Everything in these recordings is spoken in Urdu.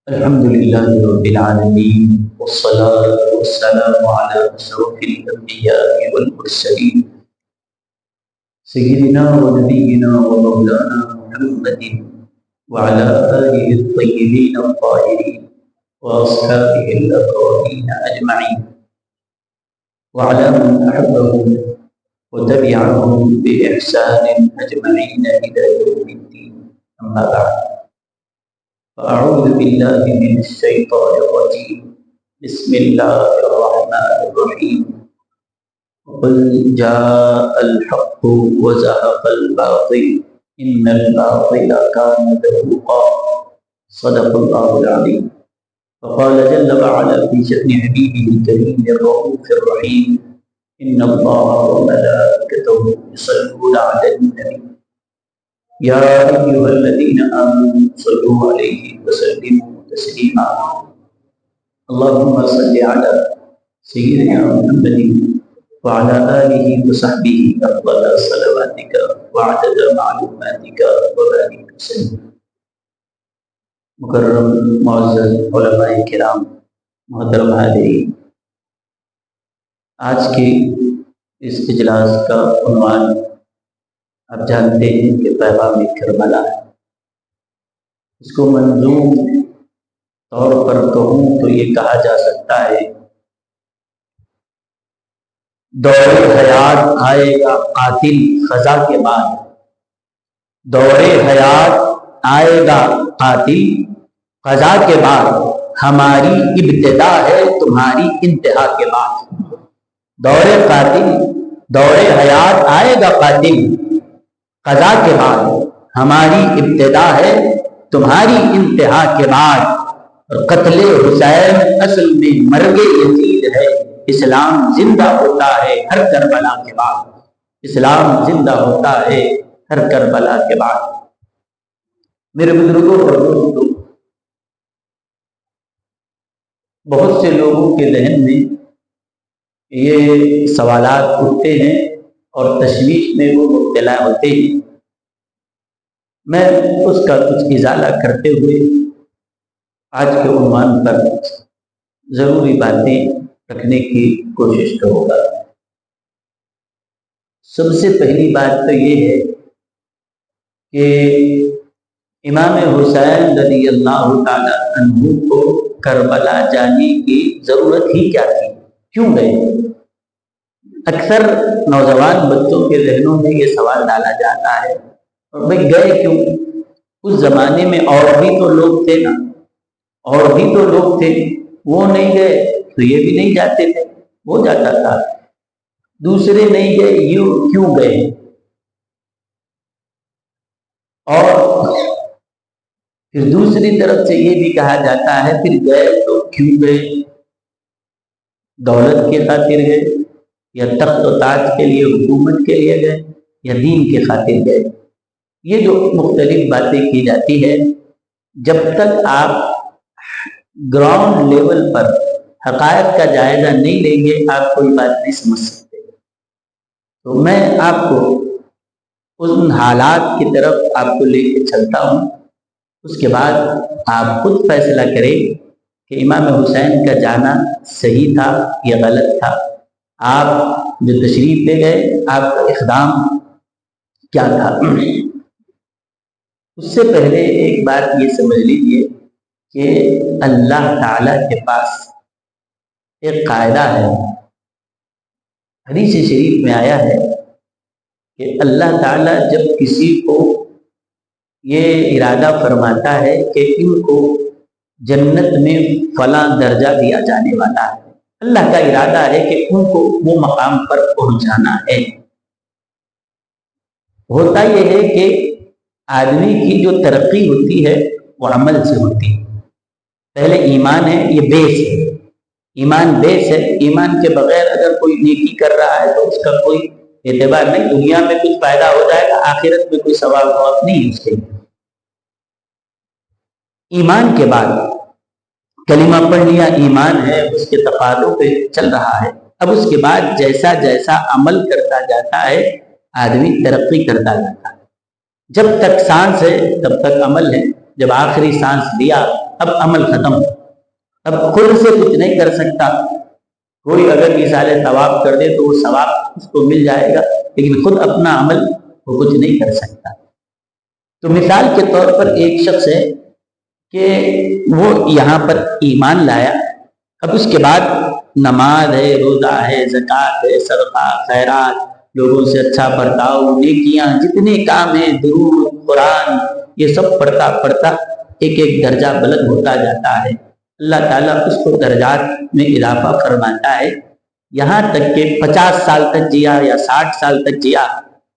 الحمد لله رب العالمين والصلاة والسلام على أشرف الأنبياء والمرسلين سيدنا ونبينا ومولانا محمد وعلى آله الطيبين الطاهرين وأصحابه الأكرمين أجمعين وعلى من أحبهم وتبعهم بإحسان أجمعين إلى يوم الدين. أما بعد، فأعوذ بالله من الشيطان الرجيم. بسم الله الرحمن الرحيم. قل جاء الحق وزهق الباطل إن الباطل كان زهوقا. صدق الله العظيم. فقال جل وعلا في شأن حبيبه الكريم الرؤوف الرحيم: إن الله وملائكته يصلون على النبي يا أيها الذين آمنوا صلوا عليه وسلموا تسليما. اللهم صل على سيدنا محمد وعلى آله وصحبه أفضل صلواتك وعدد معلوماتك وبارك وسلم. مکرم معزز علماء کرام، محترم حاضرین، آج کے اس اجلاس کا عنوان آپ جانتے ہیں کہ پیغام کربلا ہے. اس کو منظوم طور پر کہوں تو یہ کہا جا سکتا ہے: دور حیات آئے گا قاتل خزاں کے بعد. دور حیات آئے گا قاتل خزاں کے بعد. ہماری ابتدا ہے تمہاری انتہا کے بعد. دور حیات آئے گا قاتل قضا کے بعد. ہماری ابتدا ہے تمہاری انتہا کے بعد. قتل حسین اصل میں مرگ یزید ہے. اسلام زندہ ہوتا ہے ہر کربلا کے بعد. اسلام زندہ ہوتا ہے ہر کربلا کے بعد. میرے بزرگوں اور دوستوں، بہت سے لوگوں کے ذہن میں یہ سوالات اٹھتے ہیں اور تشویش میں وہ مبتلا ہوتے ہیں. میں اس کا کچھ ازالہ کرتے ہوئے آج کے عنوان پر ضروری باتیں رکھنے کی کوشش کروں گا. سب سے پہلی بات تو یہ ہے کہ امام حسین رضی اللہ تعالی عنہ کو کربلا جانے کی ضرورت ہی کیا تھی؟ کیوں گئے؟ اکثر نوجوان بچوں کے ذہنوں میں یہ سوال ڈالا جاتا ہے، اور بھائی گئے کیوں؟ اس زمانے میں اور بھی تو لوگ تھے نا، اور بھی تو لوگ تھے، وہ نہیں گئے تو یہ بھی نہیں جاتے تھے، وہ جاتا تھا. دوسرے نہیں گئے، یہ کیوں گئے؟ اور پھر دوسری طرف سے یہ بھی کہا جاتا ہے پھر گئے تو کیوں گئے؟ دولت کے خاطر گئے، یا تخت و تاج کے لیے، حکومت کے لیے گئے، یا دین کے خاطر گئے؟ یہ جو مختلف باتیں کی جاتی ہے، جب تک آپ گراؤنڈ لیول پر حقائق کا جائزہ نہیں لیں گے آپ کوئی بات نہیں سمجھ سکتے. تو میں آپ کو ان حالات کی طرف آپ کو لے کے چلتا ہوں. اس کے بعد آپ خود فیصلہ کریں کہ امام حسین کا جانا صحیح تھا یا غلط تھا. آپ جو تشریف لے گئے، آپ کا اقدام کیا تھا؟ اس سے پہلے ایک بات یہ سمجھ لیجئے کہ اللہ تعالیٰ کے پاس ایک قاعدہ ہے. حدیث شریف میں آیا ہے کہ اللہ تعالیٰ جب کسی کو یہ ارادہ فرماتا ہے کہ ان کو جنت میں فلاں درجہ دیا جانے والا ہے، اللہ کا ارادہ ہے کہ ان کو وہ مقام پر پہنچانا ہے. ہوتا یہ ہے کہ آدمی کی جو ترقی ہوتی ہے وہ عمل سے ہوتی ہے. پہلے ایمان ہے، یہ بیس ہے. ایمان بیس ہے. ایمان کے بغیر اگر کوئی نیکی کر رہا ہے تو اس کا کوئی اعتبار نہیں. دنیا میں کچھ فائدہ ہو جائے گا، آخرت میں کوئی ثواب نہیں ہے اس کے لیے. ایمان کے بعد کلمہ پڑھ لیا، ایمان ہے، اس کے تقاضوں پہ چل رہا ہے. اب اس کے بعد جیسا جیسا عمل کرتا جاتا ہے آدمی ترقی کرتا جاتا ہے. جب تک سانس ہے تب تک عمل ہے. جب آخری سانس لیا اب عمل ختم، اب خود سے کچھ نہیں کر سکتا. کوئی اگر مثال ثواب کر دے تو وہ ثواب اس کو مل جائے گا، لیکن خود اپنا عمل وہ کچھ نہیں کر سکتا. تو مثال کے طور پر ایک شخص ہے کہ وہ یہاں پر ایمان لایا، اب اس کے بعد نماز ہے، روزہ ہے، زکوٰۃ ہے، صدقہ، خیرات، لوگوں سے اچھا برتاؤ، نیکیاں، جتنے کام ہیں، درود، قرآن، یہ سب پڑھتا پڑھتا ایک ایک درجہ بلند ہوتا جاتا ہے. اللہ تعالیٰ اس کو درجات میں اضافہ فرماتا ہے، یہاں تک کہ 50 سال تک جیا یا 60 سال تک جیا.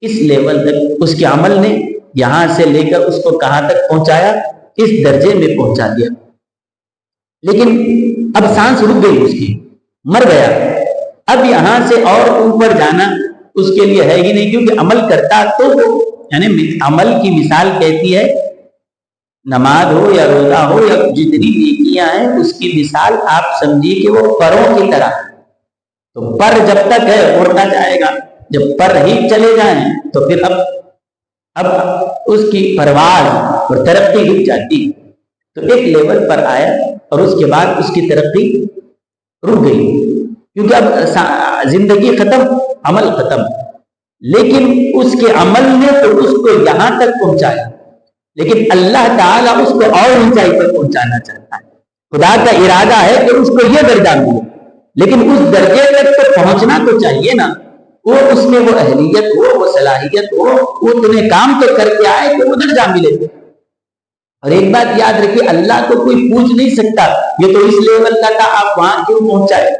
اس لیول تک اس کے عمل نے یہاں سے لے کر اس کو کہاں تک پہنچایا، اس درجے میں پہنچا دیا. لیکن اب سانس رک گئی، اس کی مر گیا. اب یہاں سے اور اوپر جانا اس کے لیے ہے ہی نہیں، کیونکہ عمل کرتا تو یعنی عمل کی مثال کہتی ہے، نماز ہو یا روزہ ہو یا جتنی نیکیاں ہیں، اس کی مثال آپ سمجھیے کہ وہ پروں کی طرح. تو پر جب تک ہے اڑتا جائے گا، جب پر ہی چلے جائیں تو پھر اب اس کی پرواز اور ترقی رک جاتی. تو ایک لیول پر آیا اور اس کے بعد اس کی ترقی رک گئی، کیونکہ اب زندگی ختم، عمل ختم. لیکن اس کے عمل نے تو اس کو یہاں تک پہنچایا، لیکن اللہ تعالیٰ اس کو اور اونچائی پر پہنچانا چاہتا ہے. خدا کا ارادہ ہے کہ اس کو یہ درجہ ملے، لیکن اس درجے تک تو پہنچنا تو چاہیے نا. وہ اس میں وہ اہلیت ہو، وہ صلاحیت ہو، وہ تمہیں کام تو کر کے آئے کہ وہ درجہ ملے. اور ایک بات یاد رکھیے، اللہ کو کوئی پوچھ نہیں سکتا یہ تو اس لیول کا تھا، آپ وہاں کیوں پہنچائے.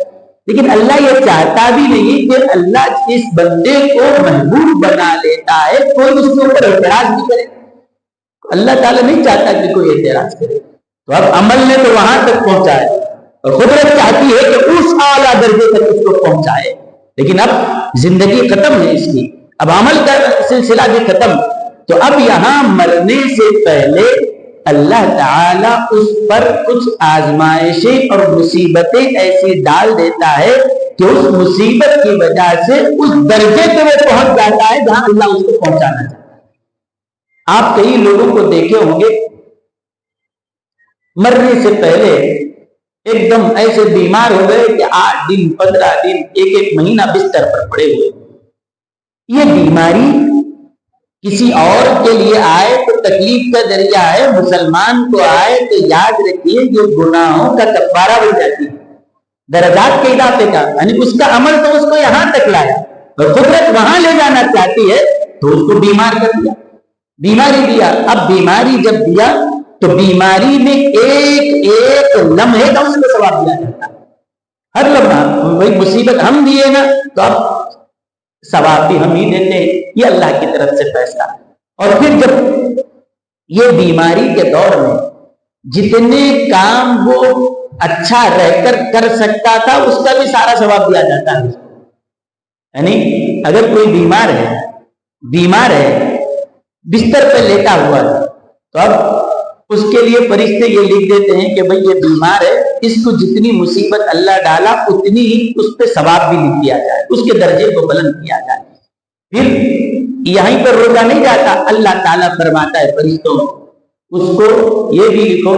لیکن اللہ یہ چاہتا بھی نہیں کہ اللہ اس بندے کو محبوب بنا لیتا ہے، کوئی اس کے اوپر اعتراض بھی کرے. اللہ تعالیٰ نہیں چاہتا کہ کوئی اعتراض کرے. تو اب عمل نے تو وہاں تک پہنچائے، اور قدرت چاہتی ہے کہ اس اعلیٰ درجے تک اس کو پہنچائے. لیکن اب زندگی ختم ہے اس کی، اب عمل کا سلسلہ بھی ختم. تو اب یہاں مرنے سے پہلے اللہ تعالیٰ اس پر کچھ آزمائشیں اور مصیبتیں ایسی ڈال دیتا ہے کہ اس مصیبت کی وجہ سے اس درجے پہ وہ پہنچ جاتا ہے جہاں اللہ اس کو پہنچانا چاہتا ہے. آپ کئی لوگوں کو دیکھے ہوں گے مرنے سے پہلے ایک دم ایسے بیمار ہو گئے کہ 8 دن 15 دن 1 مہینہ بستر پر پڑے ہوئے. یہ بیماری کسی اور کے لیے آئے تو تکلیف کا ذریعہ ہے، مسلمان کو آئے تو یاد رکھیے یہ گناہوں کا کفارہ بن جاتی ہے، درجات کے اضافے کا. یعنی اس کا عمل تو اس کو یہاں تک لایا، اور قدرت وہاں لے جانا چاہتی ہے تو اس کو بیمار کر دیا، بیماری دیا. اب بیماری جب دیا تو بیماری میں ایک لمحے کا اس کو ثواب دیا جاتا ہے. ہر لمحہ وہی مصیبت ہم دیے نا تو اب ثواب بھی ہم ہی دیتے ہیں، یہ اللہ کی طرف سے فیصلہ. اور پھر جب یہ بیماری کے دور میں جتنے کام وہ اچھا رہ کر کر سکتا تھا اس کا بھی سارا ثواب دیا جاتا ہے. یعنی اگر کوئی بیمار ہے بستر پہ لیٹا ہوا ہے تو اب اس کے لیے فرشتے یہ لکھ دیتے ہیں کہ بھئی یہ بیمار ہے، اس کو جتنی مصیبت اللہ ڈالا اتنی ہی اس پہ ثواب بھی لکھ دیا جائے، اس کے درجے کو بلند کیا جائے. پھر یہیں پر روکا نہیں جاتا، اللہ تعالیٰ فرماتا ہے فرشتوں اس کو یہ بھی لکھو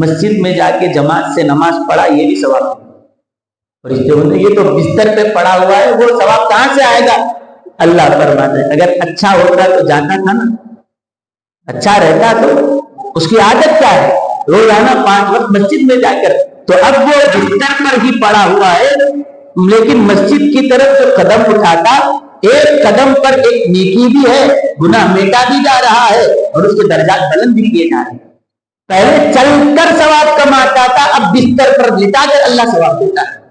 مسجد میں جا کے جماعت سے نماز پڑھا، یہ بھی ثواب. فرشتے بولتے یہ تو بستر پہ پڑا ہوا ہے، وہ ثواب کہاں سے آئے گا؟ اللہ فرماتا ہے اگر اچھا ہوتا تو جاتا تھا نا، اچھا رہتا تو اس کی عادت کیا ہے روزانہ 5 وقت مسجد میں جا کر، تو اب وہ بستر پر ہی پڑا ہوا ہے لیکن مسجد کی طرف جو قدم اٹھاتا ایک قدم پر ایک نیکی بھی ہے، گناہ میٹا بھی جا رہا ہے اور اس کے درجات بلند بھی کیے جا رہے ہیں. پہلے چل کر ثواب کماتا تھا، اب بستر پر لٹا کر اللہ ثواب دیتا ہے.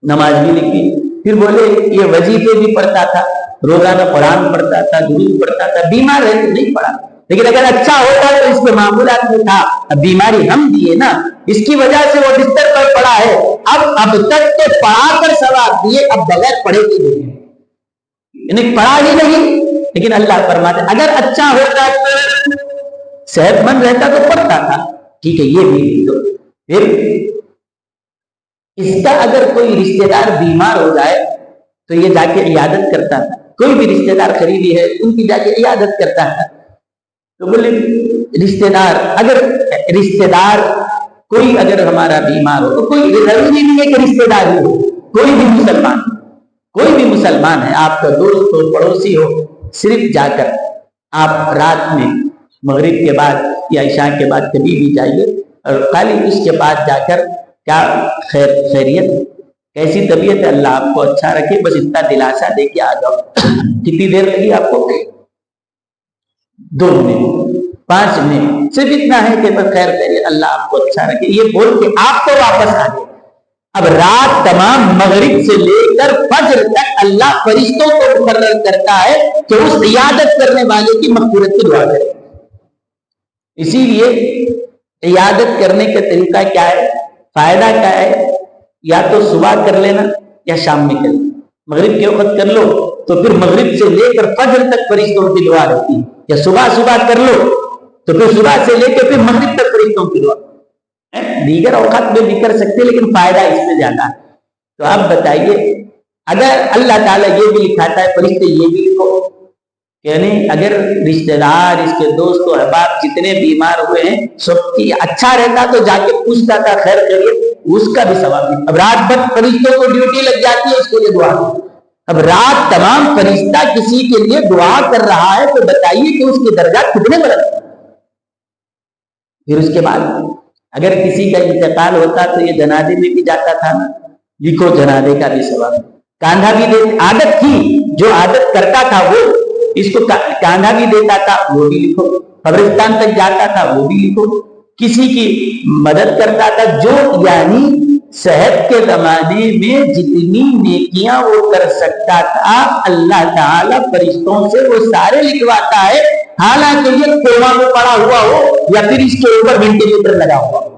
نماز بھی لکھی، پھر بولے یہ وظیفے بھی پڑھتا تھا، روزانہ قرآن پڑھتا تھا، درود پڑھتا تھا، بیمار ہے تو نہیں پڑھا. لیکن اگر اچھا ہوتا تو اس کے معمولات میں تھا. اب بیماری ہم دیے نا، اس کی وجہ سے وہ بستر پر پڑا ہے. اب تک تو پڑھا کر ثواب دیے، اب بغیر پڑھے کی دیے، یعنی پڑھا ہی نہیں. لیکن اللہ فرماتے اگر اچھا ہوتا تو صحت مند رہتا تو پڑھتا تھا. ٹھیک ہے یہ بھی تو پھر اس کا اگر کوئی رشتہ دار بیمار ہو جائے تو یہ جا کے عیادت کرتا تھا. کوئی بھی رشتہ دار قریبی ہے ان کی جا کے عیادت کرتا تھا. تو بولے رشتے دار کوئی اگر ہمارا بیمار ہو تو کوئی ضروری نہیں ہے کہ رشتے دار ہو، کوئی بھی مسلمان ہے، آپ کا دوست ہو، پڑوسی ہو، صرف جا کر آپ رات میں مغرب کے بعد یا عشاء کے بعد کبھی بھی جائیے اور خالی اس کے بعد جا کر کیا خیریت، کیسی طبیعت ہے، اللہ آپ کو اچھا رکھے، بس اتنا دلاسا دے کے آ جاؤ۔ کتنی دیر لگی آپ کو؟ 2 منٹ 5 منٹ، صرف اتنا ہے کہ بس خیر خیریت، اللہ آپ کو اچھا رکھے، یہ بول کے آپ کو واپس آ گئے۔ اب رات تمام مغرب سے لے کر فجر تک اللہ فرشتوں کو مقرر کرتا ہے کہ اس عیادت کرنے والے کی مغفرت کی دعا کرے۔ اسی لیے عیادت کرنے کا طریقہ کیا ہے، فائدہ کیا ہے؟ یا تو صبح کر لینا یا شام میں کر لینا۔ مغرب کے وقت کر لو تو پھر مغرب سے لے کر فجر تک فرشتوں کی دعا رہتی ہے، یا صبح کر لو تو پھر صبح سے لے کے پھر مغرب تک فرشتوں کی دعا۔ دیگر اوقات میں بھی کر سکتے لیکن فائدہ اس میں زیادہ ہے۔ تو آپ بتائیے، اگر اللہ تعالیٰ یہ بھی لکھاتا ہے، فرشتے یہ بھی لکھو، یعنی اگر رشتہ دار، اس کے دوست و احباب جتنے بیمار ہوئے ہیں سب کی اچھا رہتا تو جا کے پوچھتا تھا خیر خیریت، اس کا بھی ثواب نہیں۔ اب رات بھر فرشتوں کو ڈیوٹی لگ جاتی ہے اس کے لیے دعا، اب رات تمام فرشتہ کسی کے لیے دعا کر رہا ہے تو بتائیے کہ اس کے درجات کتنے بڑھ۔ پھر اس کے بعد اگر کسی کا انتقال ہوتا تو یہ جنازے میں بھی جاتا تھا، لکھو جنازے کا بھی ثواب۔ کاندھا بھی دے، عادت تھی، جو عادت کرتا تھا وہ اس کو کاندھا بھی دیتا تھا، وہ بھی لکھو۔ قبرستان تک جاتا تھا، وہ بھی لکھو۔ کسی کی مدد کرتا تھا، جو یعنی صحت کے زمانے میں جتنی نیکیاں وہ کر سکتا تھا اللہ تعالیٰ فرشتوں سے وہ سارے لکھواتا ہے، حالانکہ یہ کوما میں پڑا ہوا ہو یا پھر اس کے اوپر وینٹیلیٹر لگا ہوا ہو،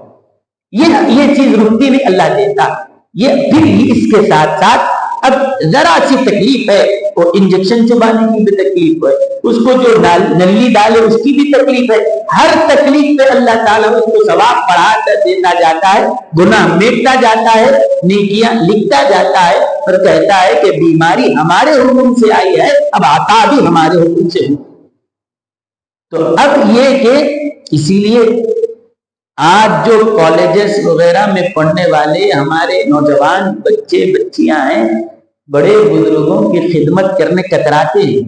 یہ چیز رکتی نہیں اللہ دیتا۔ یہ پھر اس کے ساتھ ساتھ اب ذرا سی تکلیف ہے، وہ انجیکشن چبانے کی بھی تکلیف ہے، اس کو جو نلی ڈالے اس کی بھی تکلیف ہے، ہر تکلیف پہ اللہ تعالیٰ اس کو ثواب بڑھاتا دیتا جاتا ہے، گناہ میٹتا جاتا ہے، نیکیاں لکھتا جاتا ہے، اور کہتا ہے کہ بیماری ہمارے حکم سے آئی ہے، اب عطا بھی ہمارے حکم سے ہو۔ تو اب یہ کہ اسی لیے آج جو کالجز وغیرہ میں پڑھنے والے ہمارے نوجوان بچے بچیاں ہیں، بڑے بزرگوں کی خدمت کرنے کتراتے ہیں،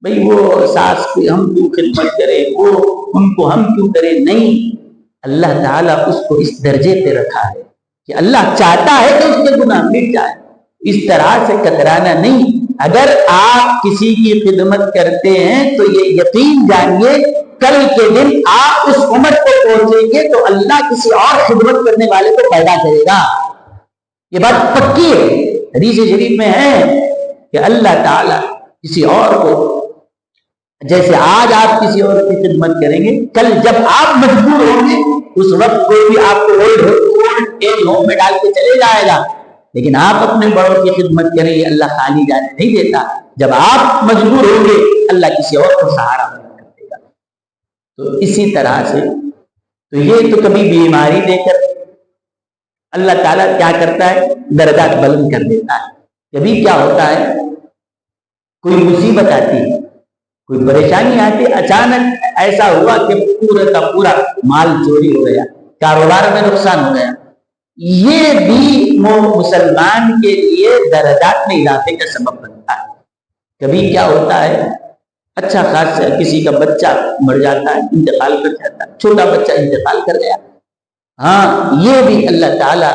بھئی وہ ساس کی ہم کیوں خدمت کریں، وہ ان کو ہم کیوں کریں۔ نہیں، اللہ تعالیٰ اس کو اس درجے پہ رکھا ہے کہ اللہ چاہتا ہے کہ اس کے گناہ مٹ جائے، اس طرح سے کترانا نہیں۔ اگر آپ کسی کی خدمت کرتے ہیں تو یہ یقین جانیے کل کے دن آپ اس عمر کو پہنچیں گے تو اللہ کسی اور خدمت کرنے والے کو پیدا کرے گا، یہ بات پکی ہے۔ حدیث شریف میں ہے کہ اللہ تعالیٰ کسی اور کو، جیسے آج آپ کسی اور کی خدمت کریں گے، کل جب آپ مجبور ہوں گے اس وقت کوئی بھی آپ کو اولڈ ایج ہوم میں ڈال کے چلے جائے گا، لیکن آپ اپنے بڑوں کی خدمت کریں گے، اللہ خالی جانے نہیں دیتا۔ جب آپ مجبور ہوں گے اللہ کسی اور کو سہارا کر دے گا۔ تو اسی طرح سے تو یہ تو کبھی بیماری دے کر اللہ تعالیٰ کیا کرتا ہے، درجات بلند کر دیتا ہے۔ کبھی کیا ہوتا ہے، کوئی مصیبت آتی ہے، کوئی پریشانی آتی ہے، اچانک ایسا ہوا کہ پورا کا پورا مال چوری ہو گیا، کاروبار میں نقصان ہو گیا، یہ بھی مسلمان کے لیے درجات میں اضافے کا سبب بنتا ہے۔ کبھی کیا ہوتا ہے، اچھا خاصا کسی کا بچہ مر جاتا ہے، انتقال کر جاتا ہے، چھوٹا بچہ انتقال کر گیا، ہاں یہ بھی اللہ تعالیٰ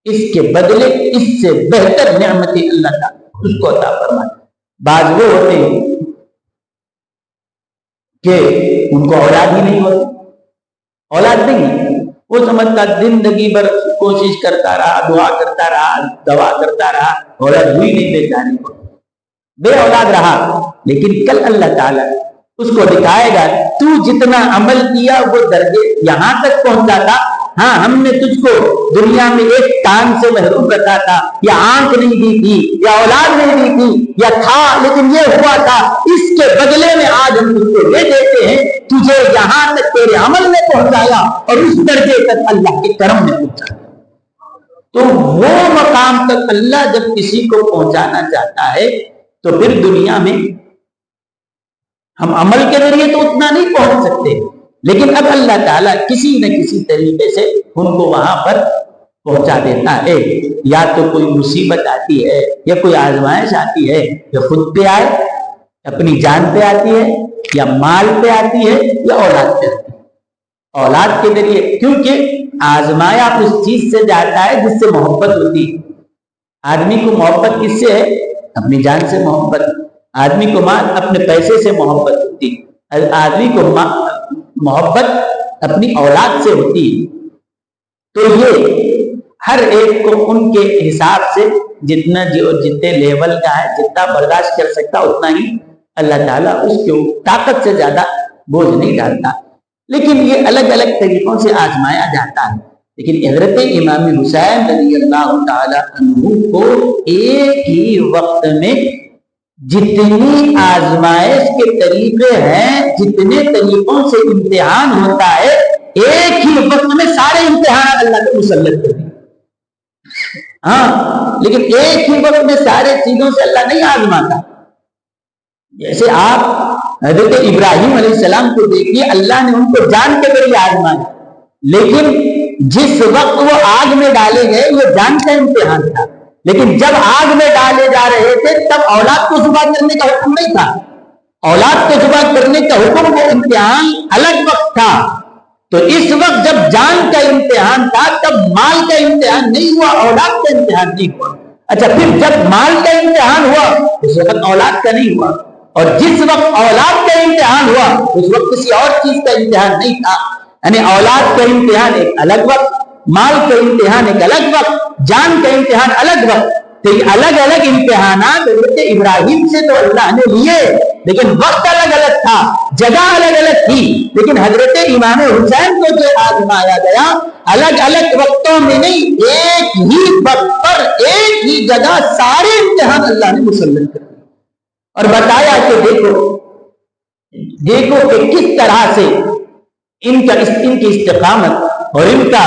اس کے بدلے اس سے بہتر نعمتیں اللہ تعالیٰ اس کو عطا فرماتا ہے۔ بعض وہ ہوتے ہیں کہ ان کو اولاد ہی نہیں ہوتی، اولاد نہیں، وہ سمجھتا زندگی بھر کوشش کرتا رہا، دعا کرتا رہا، دوا کرتا رہا، اولاد ہوئی نہیں، بیچارے کو بے اولاد رہا، لیکن کل اللہ تعالیٰ اس کو دکھائے گا تو جتنا عمل کیا وہ درجے یہاں تک پہنچا تھا، ہاں ہم نے تجھ کو دنیا میں ایک کان سے محروم رکھا تھا، یا آنکھ نہیں دی تھی، یا اولاد نہیں دی تھی، یا تھا لیکن یہ ہوا تھا، اس کے بدلے میں آج ہم تجھ کو یہ دیتے ہیں، تجھے یہاں تک تیرے عمل نے پہنچایا اور اس درجے تک اللہ کے کرم نے پہنچایا۔ تو وہ مقام تک اللہ جب کسی کو پہنچانا چاہتا ہے تو پھر دنیا میں ہم عمل کے ذریعے تو اتنا نہیں پہنچ سکتے، لیکن اب اللہ تعالیٰ کسی نہ کسی طریقے سے ان کو وہاں پر پہنچا دیتا ہے۔ یا تو کوئی مصیبت آتی ہے یا کوئی آزمائش آتی ہے، یا خود پہ آئے، اپنی جان پہ آتی ہے، یا مال پہ آتی ہے، یا اولاد پہ آتی ہے۔ اولاد کے ذریعے، کیونکہ آزمایا اس چیز سے جاتا ہے جس سے محبت ہوتی ہے۔ آدمی کو محبت کس سے ہے؟ اپنی جان سے محبت۔ آدمی کو مال اپنے پیسے سے محبت ہوتی ہے، آدمی کو محبت اپنی اولاد سے ہوتی ہے۔ تو یہ ہر ایک کو ان کے حساب سے جتنے لیول کا ہے، جتنا برداشت کر سکتا اتنا ہی اللہ تعالیٰ اس کے طاقت سے زیادہ بوجھ نہیں ڈالتا، لیکن یہ الگ الگ طریقوں سے آزمایا جاتا ہے۔ لیکن حضرت امام حسین رضی اللہ تعالیٰ عنہ کو ایک ہی وقت میں جتنی آزمائش کے طریقے ہیں، جتنے طریقوں سے امتحان ہوتا ہے، ایک ہی وقت میں سارے امتحانات اللہ کو مسلط کر دیا۔ ہاں، لیکن ایک ہی وقت میں سارے چیزوں سے اللہ نہیں آزماتا۔ جیسے آپ حضرت ابراہیم علیہ السلام کو دیکھیے، اللہ نے ان کو جان کے ذریعے آزمایا، لیکن جس وقت وہ آگ میں ڈالے گئے وہ جان کا امتحان تھا، لیکن جب آگ میں ڈالے جا رہے تھے تب اولاد کو ذبح کرنے کا حکم نہیں تھا۔ اولاد کو ذبح کرنے کا حکم، وہ امتحان الگ وقت تھا۔ تو اس وقت جب جان کا امتحان تھا تب مال کا امتحان نہیں ہوا، اولاد کا امتحان نہیں ہوا۔ اچھا، پھر جب مال کا امتحان ہوا اس وقت اولاد کا نہیں ہوا، اور جس وقت اولاد کا امتحان ہوا اس وقت کسی اور چیز کا امتحان نہیں تھا۔ یعنی اولاد کا امتحان ایک الگ وقت، مال کا امتحان ایک الگ وقت، جان کا امتحان الگ وقت۔ تو یہ الگ الگ امتحانات حضرت ابراہیم سے تو اللہ نے لیے، لیکن وقت الگ الگ تھا، جگہ الگ الگ تھی۔ لیکن حضرت امام حسین کو جو آزمایا گیا الگ الگ وقتوں میں نہیں، ایک ہی وقت پر ایک ہی جگہ سارے امتحان اللہ نے مسلط کر دیے اور بتایا کہ دیکھو کہ کس طرح سے ان کی استقامت اور ان کا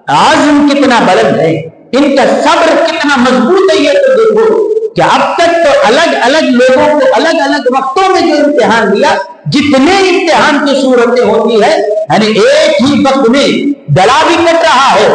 عزم کتنا بلند ہے، ان کا صبر کتنا مضبوط ہے۔ یہ تو دیکھو کہ اب تک تو الگ الگ لوگوں کو الگ الگ وقتوں میں جو امتحان دیا، جتنے امتحان کی صورتیں ہوتی ہے، یعنی ایک ہی وقت میں گلا بھی کٹ رہا ہے،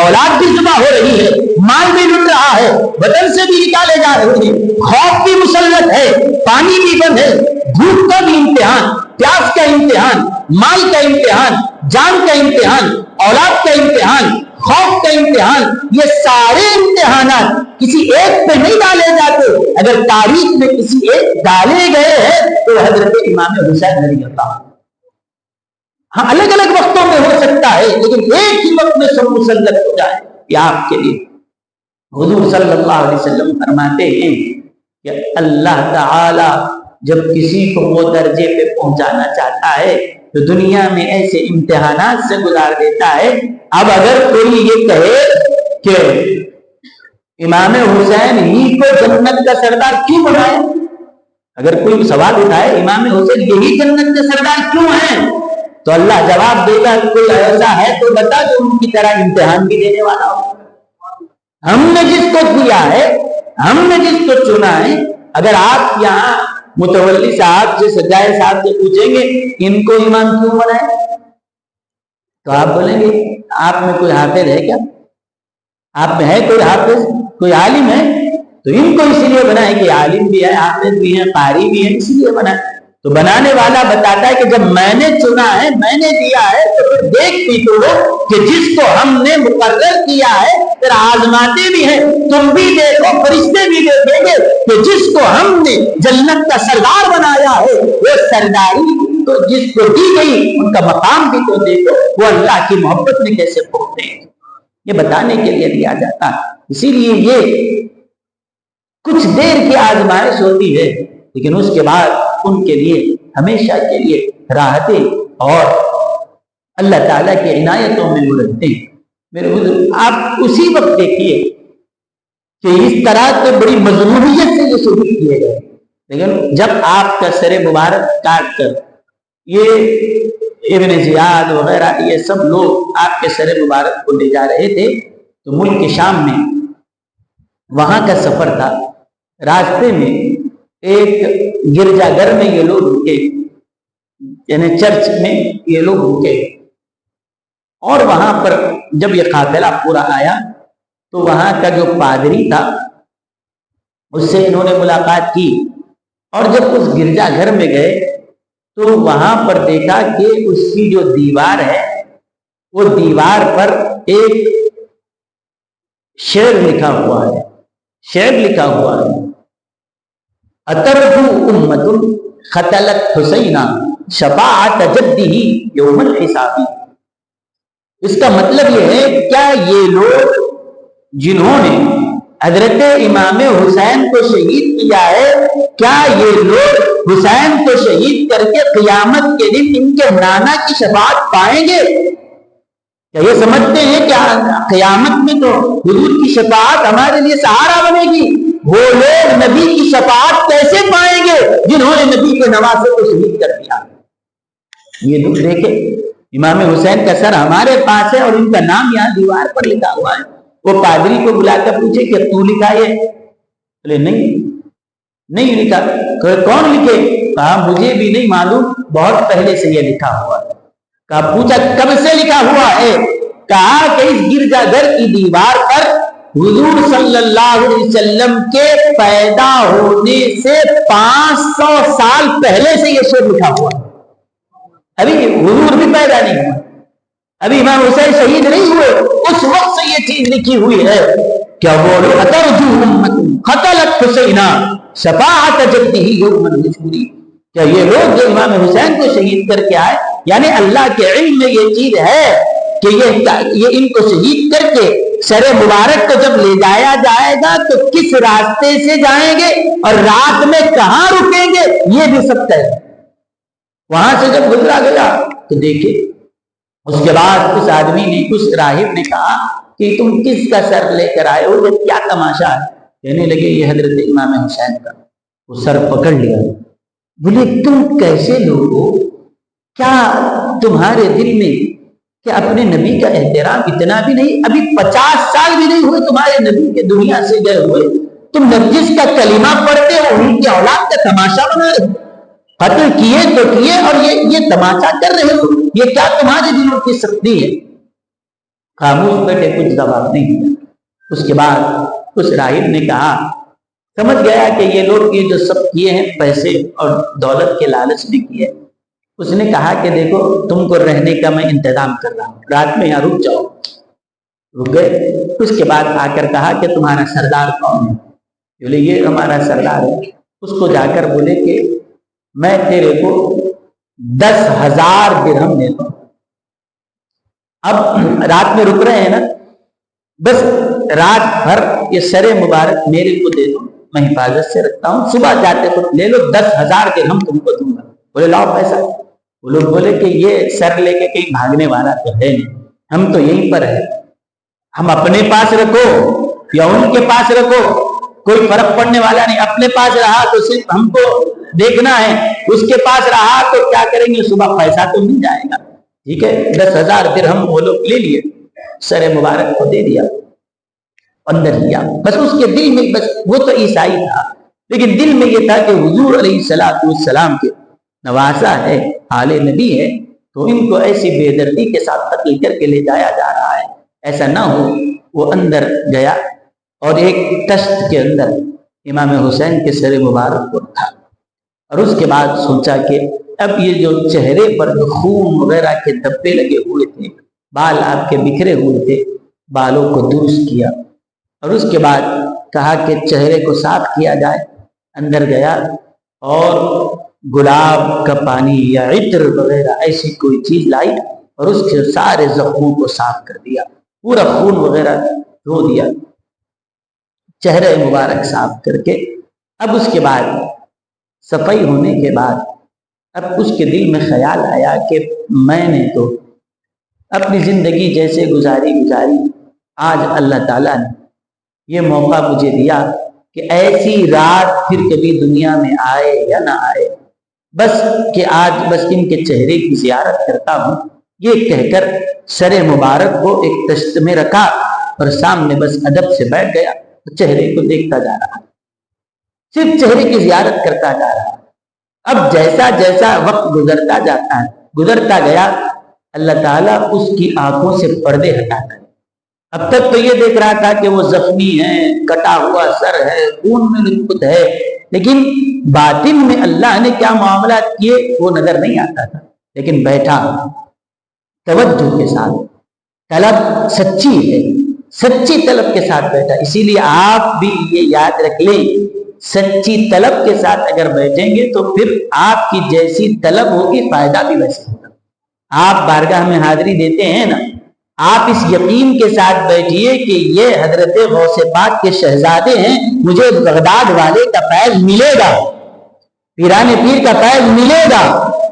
اولاد بھی ذبح ہو رہی ہے، مال بھی لٹ رہا ہے، بدن سے بھی نکالے جا رہے ہیں، خوف بھی مسلط ہے، پانی بھی بند ہے، بھوک کا بھی امتحان، پیاس کا امتحان، مال کا امتحان، جان کا امتحان، اولاد کا امتحان، خوف کا امتحان، یہ سارے امتحانات کسی ایک پہ نہیں ڈالے جاتے۔ اگر تاریخ میں کسی ایک ڈالے گئے ہیں تو حضرت امام حسین رضی اللہ عنہ۔ ہاں، الگ الگ وقتوں میں ہو سکتا ہے، لیکن ایک ہی وقت میں سب مسلط ہو جائے، یہ آپ کے لیے۔ حضور صلی اللہ علیہ وسلم فرماتے ہیں کہ اللہ تعالی جب کسی کو وہ درجے پہ پہنچانا چاہتا ہے تو دنیا میں ایسے امتحانات سے گزار دیتا ہے۔ اب اگر کوئی یہ کہے کہ امام حسین ہی کو جنت کا سردار کیوں بنایا، اگر کوئی سوال اٹھائے امام حسین یہی جنت کے سردار کیوں ہیں، تو اللہ جواب دے گا کوئی ایسا ہے تو بتا جو ان کی طرح امتحان بھی دینے والا ہو۔ ہم نے جس کو دیا ہے، ہم نے جس کو چنا ہے، اگر آپ یہاں متولی صاحب سے، سجائے صاحب سے پوچھیں گے ان کو امام کیوں بنائے، تو آپ بولیں گے آپ میں کوئی حافظ ہے کیا؟ آپ میں ہے کوئی حافظ، کوئی عالم ہے؟ تو ان کو اس لیے بنائے کہ عالم بھی ہے، حافظ بھی ہے، قاری بھی ہے، اس لیے بنائے۔ تو بنانے والا بتاتا ہے کہ جب میں نے چنا ہے، میں نے دیا ہے، تو پھر دیکھ بھی تو لو کہ جس کو ہم نے مقرر کیا ہے پھر آزماتے بھی ہیں، تم بھی دیکھو، فرشتے بھی دیکھیں گے کہ جس کو ہم نے جنت کا سردار بنایا ہے وہ سرداری تو جس کو دی گئی ان کا مقام بھی تو دیکھو، وہ اللہ کی محبت میں کیسے پہنچتے ہیں، یہ بتانے کے لیے دیا جاتا ہے۔ اسی لیے یہ کچھ دیر کی آزمائش ہوتی ہے، لیکن اس کے بعد ان کے لیے ہمیشہ کے لیے راحتیں اور اللہ تعالیٰ کی عنایتوں میں وہ رہتے ہیں۔ میرے حضور آپ اسی وقت دیکھیے کہ اس طرح تو بڑی مضمونیت سے یہ شروع کیے گئے، لیکن جب آپ کا سر مبارک کاٹ کر یہ ابن زیاد وغیرہ یہ سب لوگ آپ کے سر مبارک کو لے جا رہے تھے تو ملک شام میں وہاں کا سفر تھا، راستے میں ایک گرجا گھر میں یہ لوگ رکے یعنی چرچ میں یہ لوگ رکے، اور وہاں پر جب یہ قافلہ پورا آیا تو وہاں کا جو پادری تھا اس سے انہوں نے ملاقات کی، اور جب اس گرجا گھر میں گئے تو وہاں پر دیکھا کہ اس کی جو دیوار ہے وہ دیوار پر ایک شعر لکھا ہوا ہے، شعر لکھا ہوا ہے، اترجو امت قتلت حسینا شفاعت جدہ یوم الحساب۔ اس کا مطلب یہ ہے کیا یہ لوگ جنہوں نے حضرت امام حسین کو شہید کیا ہے، کیا یہ لوگ حسین کو شہید کر کے قیامت کے دن ان کے نانا کی شفاعت پائیں گے؟ کیا یہ سمجھتے ہیں کہ قیامت میں تو حضور کی شفاعت ہمارے لیے سہارا بنے گی؟ وہ لوگ نبی کی شفاعت کیسے پائیں گے جنہوں نے نبی کے نواسے کو شہید کر دیا؟ یہ لوگ دیکھیں، امام حسین کا سر ہمارے پاس ہے اور ان کا نام یہاں دیوار پر لکھا ہوا ہے۔ وہ پادری کو بلا کر پوچھے کہ تو لکھا یہ؟ بولے نہیں لکھا۔ کون لکھے؟ کہا مجھے بھی نہیں معلوم، بہت پہلے سے یہ لکھا ہوا ہے۔ کہا پوچھا کب سے لکھا ہوا ہے؟ کہا کہ اس گرجا گھر کی دیوار پر حضور صلی اللہ علیہ وسلم کے پیدا ہونے سے 500 سال پہلے سے یہ شعر لکھا ہوا ہے۔ ابھی حضور بھی پیدا نہیں ہوئے، ابھی امام حسین شہید نہیں ہوئے، اس وقت سے یہ چیز لکھی ہوئی ہے۔ کیا بولو اترجو امت قتلت حسینا شفاعت جدہ یوم الحساب۔ کیا یہ لوگ جو امام حسین کو شہید کر کے آئے، یعنی اللہ کے علم میں یہ چیز ہے کہ یہ ان کو شہید کر کے سر مبارک کو جب لے جایا جائے گا تو کس راستے سے جائیں گے اور رات میں کہاں رکیں گے، یہ بھی سب طے ہے۔ وہاں سے جب گزرا گیا تو دیکھے اس کے بعد اس آدمی نے، اس راہب نے کہا کہ تم کس کا سر لے کر آئے ہو، یہ کیا تماشا ہے؟ کہنے لگے یہ حضرت امام حسین کا۔ وہ سر پکڑ لیا، بولے تم کیسے لوگ ہو؟ کیا تمہارے دل میں کہ اپنے نبی کا احترام اتنا بھی نہیں؟ ابھی 50 سال بھی نہیں ہوئے تمہارے نبی کے دنیا سے گئے ہوئے، تم جس کا کلمہ پڑھتے ہو ان کی اولاد کا تماشا بنا رہے ہو، قتل کیے تو کیے اور یہ تماشا کر رہے ہو، یہ کیا تمہارے دلوں کی سختی ہے؟ خاموش بیٹھے، کچھ جواب نہیں دیا۔ اس کے بعد اس راہب نے کہا، سمجھ گیا کہ یہ لوگ یہ جو سب کیے ہیں پیسے اور دولت کے لالچ میں کیے۔ اس نے کہا کہ دیکھو تم کو رہنے کا میں انتظام کر رہا ہوں، رات میں یہاں رک جاؤ۔ رک گئے۔ اس کے بعد آ کر کہا کہ تمہارا سردار کون ہے؟ بولے یہ ہمارا سردار ہے۔ اس کو جا کر بولے کہ میں تیرے کو 10,000 درہم دیتا ہوں۔ اب رات میں رک رہے ہیں نا، بس رات بھر یہ سر مبارک میرے کو دے دو، میں حفاظت سے رکھتا ہوں، صبح جاتے کو لے لو، 10,000 درہم تم کو دوں گا۔ بولے لاؤ پیسہ۔ وہ لوگ بولے کہ یہ سر لے کے کہیں بھاگنے والا تو ہے نہیں، ہم تو یہیں پر ہے، ہم اپنے پاس رکھو یا ان کے پاس رکھو کوئی فرق پڑنے والا نہیں، اپنے پاس رہا تو صرف ہم کو دیکھنا ہے، اس کے پاس رہا تو کیا کریں گے، صبح پیسہ تو مل جائے گا۔ ٹھیک ہے، 10,000 درہم وہ لوگ لے لیے، سر مبارک کو دے دیا، اندر لیا۔ بس اس کے دل میں، بس وہ تو عیسائی تھا لیکن دل میں یہ تھا کہ حضور علیہ السلام کے نواسا ہے، آل نبی ہے، تو ان کو ایسی بے دردی کے ساتھ قتل کر کے لے جایا جا رہا ہے، ایسا نہ ہو۔ وہ اندر گیا اور ایک تشت کے اندر امام حسین کے سر مبارک کو رکھا، اور اس کے بعد سوچا کہ اب یہ جو چہرے پر خون وغیرہ کے دھبے لگے ہوئے تھے، بال آپ کے بکھرے ہوئے تھے، بالوں کو درست کیا، اور اس کے بعد کہا کہ چہرے کو صاف کیا جائے۔ اندر گیا اور گلاب کا پانی یا عطر وغیرہ ایسی کوئی چیز لائی اور اس کے سارے زخموں کو صاف کر دیا، پورا خون وغیرہ دھو دیا، چہرے مبارک صاف کر کے۔ اب اس کے بعد صفائی ہونے کے بعد اب اس کے دل میں خیال آیا کہ میں نے تو اپنی زندگی جیسے گزاری آج اللہ تعالیٰ نے یہ موقع مجھے دیا کہ ایسی رات پھر کبھی دنیا میں آئے یا نہ آئے، بس کہ آج بس ان کے چہرے کی زیارت کرتا ہوں، یہ کہہ کر سر مبارک کو ایک تشت میں رکھا اور سامنے بس ادب سے بیٹھ گیا، چہرے کو دیکھتا جا رہا، صرف چہرے کی زیارت کرتا جا رہا۔ اب جیسا جیسا وقت گزرتا گیا، اللہ تعالیٰ اس کی آنکھوں سے پردے ہٹاتا ہے۔ اب تک تو یہ دیکھ رہا تھا کہ وہ زخمی ہے، کٹا ہوا سر ہے، خون میں لطف ہے، لیکن باطن میں اللہ نے کیا معاملات کیے وہ نظر نہیں آتا تھا۔ لیکن بیٹھا توجہ کے ساتھ، طلب سچی ہے، سچی طلب کے ساتھ بیٹھا۔ اسی لیے آپ بھی یہ یاد رکھ لیں، سچی طلب کے ساتھ اگر بیٹھیں گے تو پھر آپ کی جیسی طلب ہوگی فائدہ بھی ویسے ہوگا۔ آپ بارگاہ میں حاضری دیتے ہیں نا، آپ اس یقین کے ساتھ بیٹھیے کہ یہ حضرت غوث پاک کے شہزادے ہیں، مجھے بغداد والے کا فیض ملے گا، پیران پیر کا فیض ملے گا،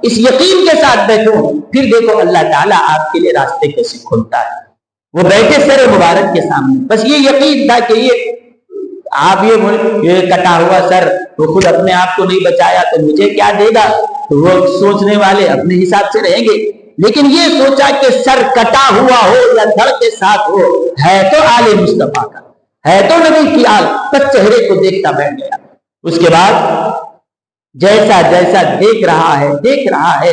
اس یقین کے ساتھ بیٹھو، پھر دیکھو اللہ تعالیٰ آپ کے لیے راستے کیسے کھولتا ہے۔ وہ بیٹھے سر مبارک کے سامنے، بس یہ یقین تھا کہ یہ آپ یہ کٹا ہوا سر، وہ خود اپنے آپ کو نہیں بچایا تو مجھے کیا دے گا، تو وہ سوچنے والے اپنے حساب سے رہیں گے۔ لیکن یہ سوچا کہ سر کٹا ہوا ہو یا دھڑ کے ساتھ ہو، ہے تو آل مصطفیٰ کا، ہے تو نبی کی آل، بس چہرے کو دیکھتا بیٹھ گیا۔ اس کے بعد جیسا جیسا دیکھ رہا ہے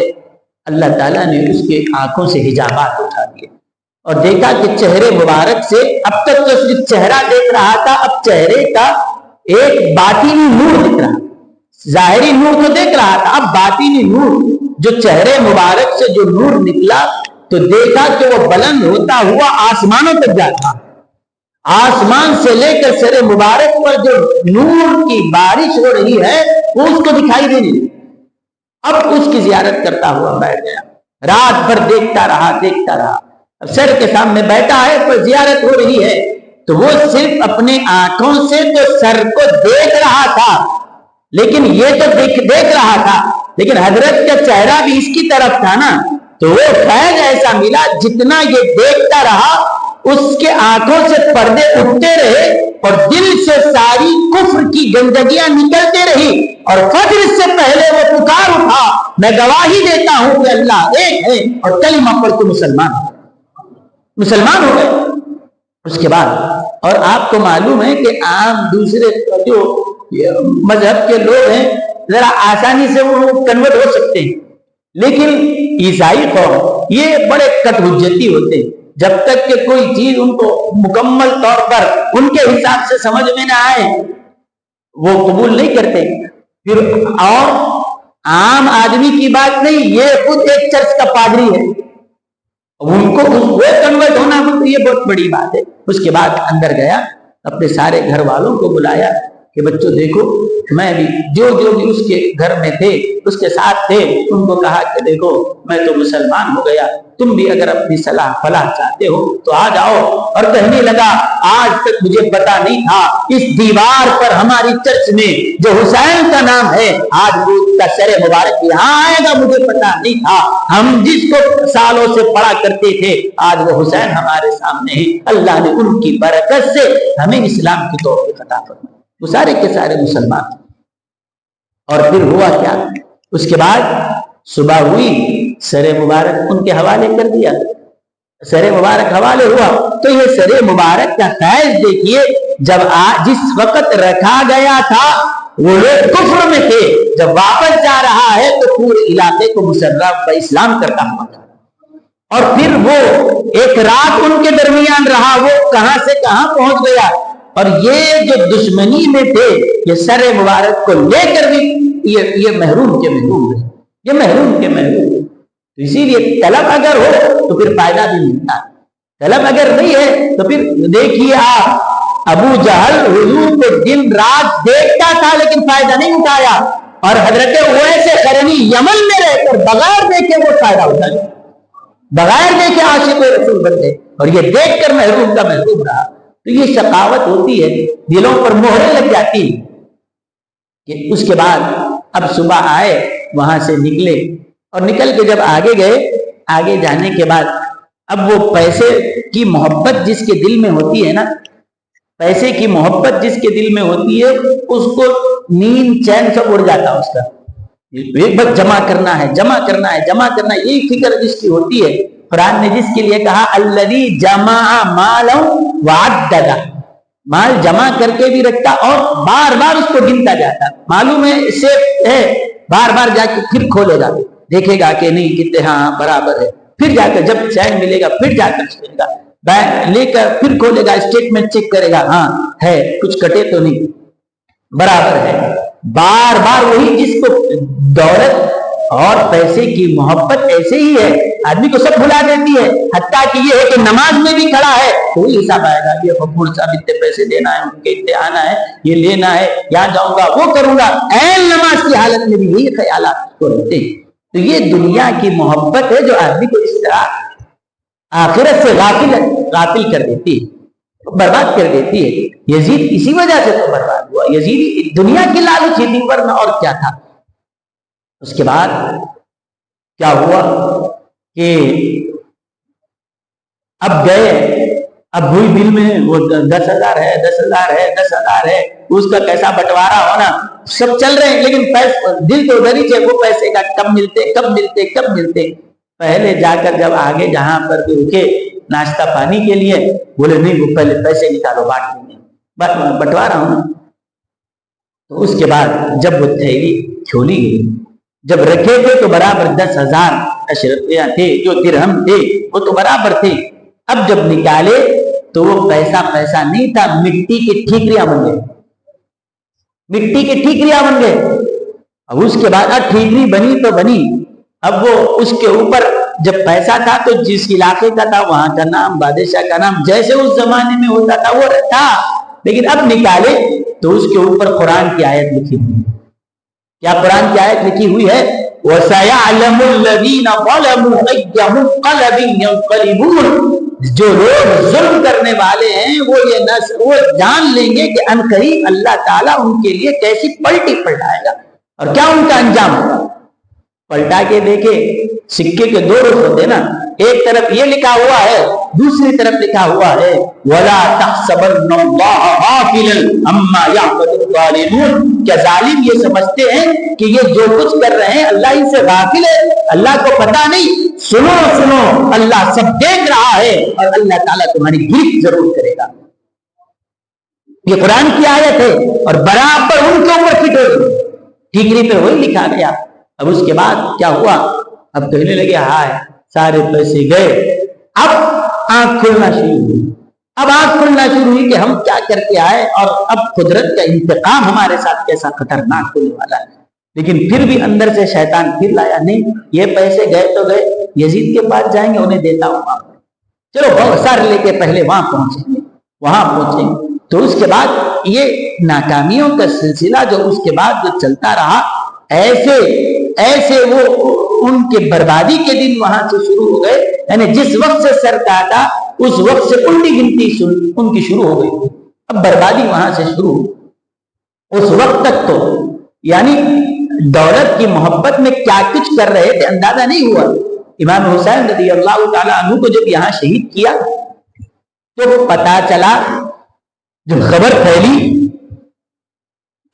اللہ تعالیٰ نے اس کے آنکھوں سے حجابات اٹھا دیے اور دیکھا کہ چہرے مبارک سے، اب تک تو صرف چہرہ دیکھ رہا تھا، اب چہرے کا ایک باطنی نور دکھ رہا، ظاہری نور تو دیکھ رہا تھا، اب باطنی نور جو چہرے مبارک سے جو نور نکلا تو دیکھا کہ وہ بلند ہوتا ہوا آسمانوں تک جاتا، آسمان سے لے کر سر مبارک پر جو نور کی بارش ہو رہی ہے وہ اس کو دکھائی دینے لگی۔ اب اس کی زیارت کرتا ہوا بیٹھ گیا، رات بھر دیکھتا رہا۔ اب سر کے سامنے بیٹھا ہے پر زیارت ہو رہی ہے تو وہ صرف اپنے آنکھوں سے تو سر کو دیکھ رہا تھا، لیکن یہ تو دیکھ رہا تھا، لیکن حضرت کا چہرہ بھی اس کی طرف تھا نا، تو وہ فیض ایسا ملا، جتنا یہ دیکھتا رہا اس کے آنکھوں سے پردے اٹھتے رہے اور دل سے ساری کفر کی گندگیاں نکلتے رہی، اور فجر سے پہلے وہ پکار اٹھا، میں گواہی دیتا ہوں کہ اللہ ایک ہے، اور کلمہ پڑھ کے مسلمان ہو گئے۔ اس کے بعد اور آپ کو معلوم ہے کہ عام دوسرے جو مذہب کے لوگ ہیں ذرا آسانی سے وہ کنورٹ ہو سکتے ہیں، لیکن عیسائی قوم یہ بڑے کٹ حجتی ہوتے ہیں، جب تک کہ کوئی چیز ان کو مکمل طور پر ان کے حساب سے سمجھ میں نہ آئے وہ قبول نہیں کرتے۔ پھر اور عام آدمی کی بات نہیں، یہ خود ایک چرچ کا پادری ہے، ان کو وہ کنورٹ ہونا یہ بہت بڑی بات ہے۔ اس کے بعد اندر گیا، اپنے سارے گھر والوں کو بلایا کہ بچوں دیکھو، میں بھی جو بھی اس کے گھر میں تھے اس کے ساتھ تھے، ان کو کہا کہ دیکھو میں تو مسلمان ہو گیا، تم بھی اگر اپنی صلاح فلاح چاہتے ہو تو آ جاؤ۔ اور کہنے لگا آج تک مجھے پتا نہیں تھا اس دیوار پر ہماری چرچ میں جو حسین کا نام ہے، آج وہ اس کا سر مبارک یہاں آئے گا، مجھے پتا نہیں تھا، ہم جس کو سالوں سے پڑھا کرتے تھے آج وہ حسین ہمارے سامنے ہے۔ اللہ نے ان کی برکت سے ہمیں اسلام کی توفیق عطا فرمائی، وہ سارے کے سارے مسلمان۔ اور پھر ہوا کیا، اس کے بعد صبح ہوئی، سر مبارک ان کے حوالے کر دیا، سر مبارک حوالے ہوا تو یہ سر مبارک کا فیض دیکھیے، جب جس وقت رکھا گیا تھا وہ لوگ کفر میں تھے، جب واپس جا رہا ہے تو پورے علاقے کو مسرف اسلام کرتا ہوا تھا۔ اور پھر وہ ایک رات ان کے درمیان رہا، وہ کہاں سے کہاں پہنچ گیا، اور یہ جو دشمنی میں تھے یہ سر مبارک کو لے کر بھی یہ محروم کے محروم ہے، یہ محروم کے محروم ہے۔ تو اسی لیے طلب اگر ہو تو پھر فائدہ بھی ملتا ہے، طلب اگر نہیں ہے تو پھر دیکھیے آپ ابو جہل حضور کو دن رات دیکھتا تھا لیکن فائدہ نہیں اٹھایا، اور حضرت اویس قرنی یمن میں رہ کر بغیر دیکھے وہ فائدہ اٹھایا، بغیر دیکھے عاشق رسول بن گئے، اور یہ دیکھ کر محروم کا محروم رہا۔ تو یہ شقاوت ہوتی ہے، دلوں پر مہریں لگ جاتی ہے کہ اس کے بعد اب صبح آئے، وہاں سے نکلے، اور نکل کے جب آگے گئے، آگے جانے کے بعد اب وہ پیسے کی محبت جس کے دل میں ہوتی ہے نا، پیسے کی محبت جس کے دل میں ہوتی ہے اس کو نیند چین سے اڑ جاتا ہے، اس کا ایک بس جمع کرنا ہے، جمع کرنا ہے، جمع کرنا ہے، یہی فکر جس کی ہوتی ہے۔ قرآن نے جس کے لیے کہا الذی جمع مالا وعددا، مال جمع کر کے بھی رکھتا اور بار بار اس کو گنتا جاتا، معلوم ہے اس سے ہے بار بار جا کے پھر کھولے گا, دیکھے گا کہ نہیں کتنے, ہاں برابر ہے, پھر جا کر جب چین ملے گا پھر جا کر سنے گا, بینک لے کر پھر کھولے گا, اسٹیٹمنٹ چیک کرے گا, ہاں ہے, کچھ کٹے تو نہیں, برابر ہے. بار بار وہی, جس کو دولت اور پیسے کی محبت ایسے ہی ہے, آدمی کو سب بھلا دیتی ہے, حتیٰ کہ یہ ہے کہ نماز میں بھی کھڑا ہے تو وہی حساب آئے گا, یہ حکومت صاحب اتنے پیسے دینا ہے, ان کے اتنے آنا ہے, یہ لینا ہے, یہاں جاؤں گا وہ کروں گا, عین نماز کی حالت میں بھی یہی خیالات کو رہتے ہیں. تو یہ دنیا کی محبت ہے جو آدمی کو اس طرح آخرت سے غافل کر دیتی ہے, برباد کر دیتی ہے. یزید اسی وجہ سے تو برباد ہوا, یزید دنیا کی لالچ ہی تھی, ورنہ اور کیا تھا. اس کے بعد کیا ہوا کہ اب گئے, اب ہوئی بل میں وہ 10,000 ہے, 10,000 ہے, 10,000 ہے, اس کا کیسا بٹوارا ہونا, سب چل رہے ہیں, لیکن دل تو ادھر ہی ہے, وہ پیسے کا کب ملتے. پہلے جا کر جب آگے جہاں پر بھی رکے ناشتہ پانی کے لیے, بولے نہیں وہ پہلے پیسے نکالو, بانٹ لیں گے, بٹوارا ہونا. تو اس کے بعد جب وہ تھیلی کھولی گئی, جب رکھے تھے تو برابر 10,000 اشرفیاں تھے, جو درہم تھے وہ تو برابر تھے. اب جب نکالے تو وہ پیسہ نہیں تھا, مٹی کی ٹھیکریاں بن گئے. اب اس کے بعد ٹھیکری بنی تو بنی, اب وہ اس کے اوپر جب پیسہ تھا تو جس علاقے کا تھا وہاں کا نام, بادشاہ کا نام, جیسے اس زمانے میں ہوتا تھا وہ تھا. لیکن اب نکالے تو اس کے اوپر قرآن کی آیت لکھی ہوئی. کیا قرآن کی آیت لکھی ہوئی ہے؟ وَسَيَعْلَمُ الَّذِينَ ظَلَمُوا أَيَّ مُنقَلَبٍ يَنقَلِبُونَ. جو لوگ ظلم کرنے والے ہیں وہ جان لیں گے کہ عنقریب اللہ تعالیٰ ان کے لیے کیسی پلٹی پلٹائے گا, اور کیا ان کا انجام ہوگا. پلٹا کے دیکھے, سکے کے دو رخ ہوتے نا, ایک طرف یہ لکھا ہوا ہے, دوسری طرف لکھا ہوا ہے وَلَا تَحْسَبَنَّ اللَّهَ غَافِلًا عَمَّا يَعْمَلُ الظَّالِمُونَ. کیا ظالم یہ سمجھتے ہیں کہ یہ جو کچھ کر رہے ہیں اللہ ان سے غافل ہے, اللہ کو پتا نہیں؟ سنو, اللہ سب دیکھ رہا ہے, اور اللہ تعالیٰ تمہاری گرفت ضرور کرے گا. یہ قرآن کی آیت ہے, اور برابر ان کے اوپر فٹ ہوگی, ٹھیکری پہ وہی لکھا گیا. اب اس کے بعد کیا ہوا, اب کہنے لگے ہائے سارے پیسے گئے. اب آنکھ کھلنا شروع ہوئی کہ ہم کیا کر کے آئے, اور اب قدرت کا انتقام ہمارے ساتھ کیسا خطرناک ہونے والا ہے. لیکن پھر بھی اندر سے شیطان پھر لایا, نہیں یہ پیسے گئے تو گئے, یزید کے پاس جائیں گے, انہیں دیتا ہوں, چلو بہت سارے لے کے پہلے وہاں پہنچیں. تو اس کے بعد یہ ناکامیوں کا سلسلہ جو اس کے بعد جو چلتا رہا, ایسے وہ ان کے بربادی کے دن وہاں سے شروع ہو گئے. یعنی جس وقت سے سر کاٹا اس وقت سے الٹی گنتی ان کی شروع ہو گئی. اب بربادی وہاں سے شروع. اس وقت تک تو یعنی دولت کی محبت میں کیا کچھ کر رہے تھے اندازہ نہیں ہوا. امام حسین رضی اللہ تعالیٰ عنہ کو جب یہاں شہید کیا تو پتا چلا, جب خبر پھیلی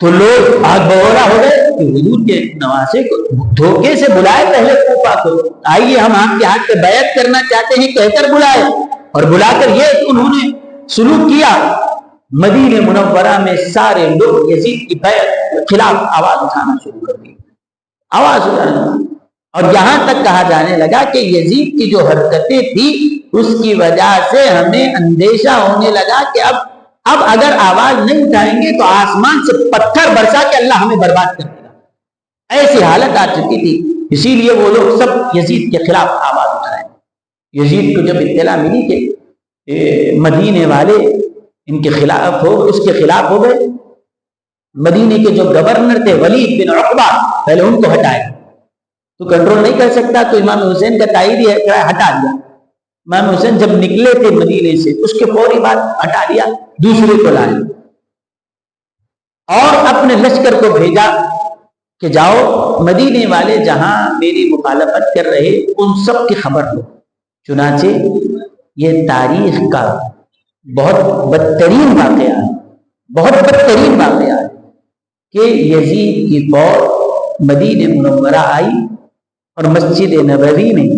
تو لوگ آگ بگولا ہو گئے کہ حضور کے نواسے کو دھوکے سے بلائے, پہلے کوفہ کو, آئیے ہم آپ کے ہاتھ پہ بیعت کرنا چاہتے ہیں کہہ کر بلائے, اور بلا کر یہ انہوں نے سلوک کیا. مدینہ منورہ میں سارے لوگ یزید کی بیعت کے خلاف آواز اٹھانا شروع کر دی, اور یہاں تک کہا جانے لگا کہ یزید کی جو حرکتیں تھی اس کی وجہ سے ہمیں اندیشہ ہونے لگا کہ اب اگر آواز نہیں اٹھائیں گے تو آسمان سے پتھر برسا کے اللہ ہمیں برباد کر دے گا. ایسی حالت آ چکی تھی. اسی لیے وہ لوگ سب یزید کے خلاف آواز اٹھائے. یزید کو جب اطلاع ملی کہ مدینے والے ان کے خلاف اس کے خلاف ہو گئے, مدینے کے جو گورنر تھے ولید بن عقبہ, پہلے ان کو ہٹائے, تو کنٹرول نہیں کر سکتا, تو امام حسین کا تائیدی ہے, ہٹا دیا. امام حسین جب نکلے تھے مدینے سے اس کے فوری بعد ہٹا دیا, دوسرے کو لائے, اور اپنے لشکر کو بھیجا کہ جاؤ مدینے والے جہاں میری مخالفت کر رہے ان سب کی خبر لو. چنانچہ یہ تاریخ کا بہت بدترین واقعہ ہے کہ یزید کی فوج مدینہ منورہ آئی, اور مسجد نبوی میں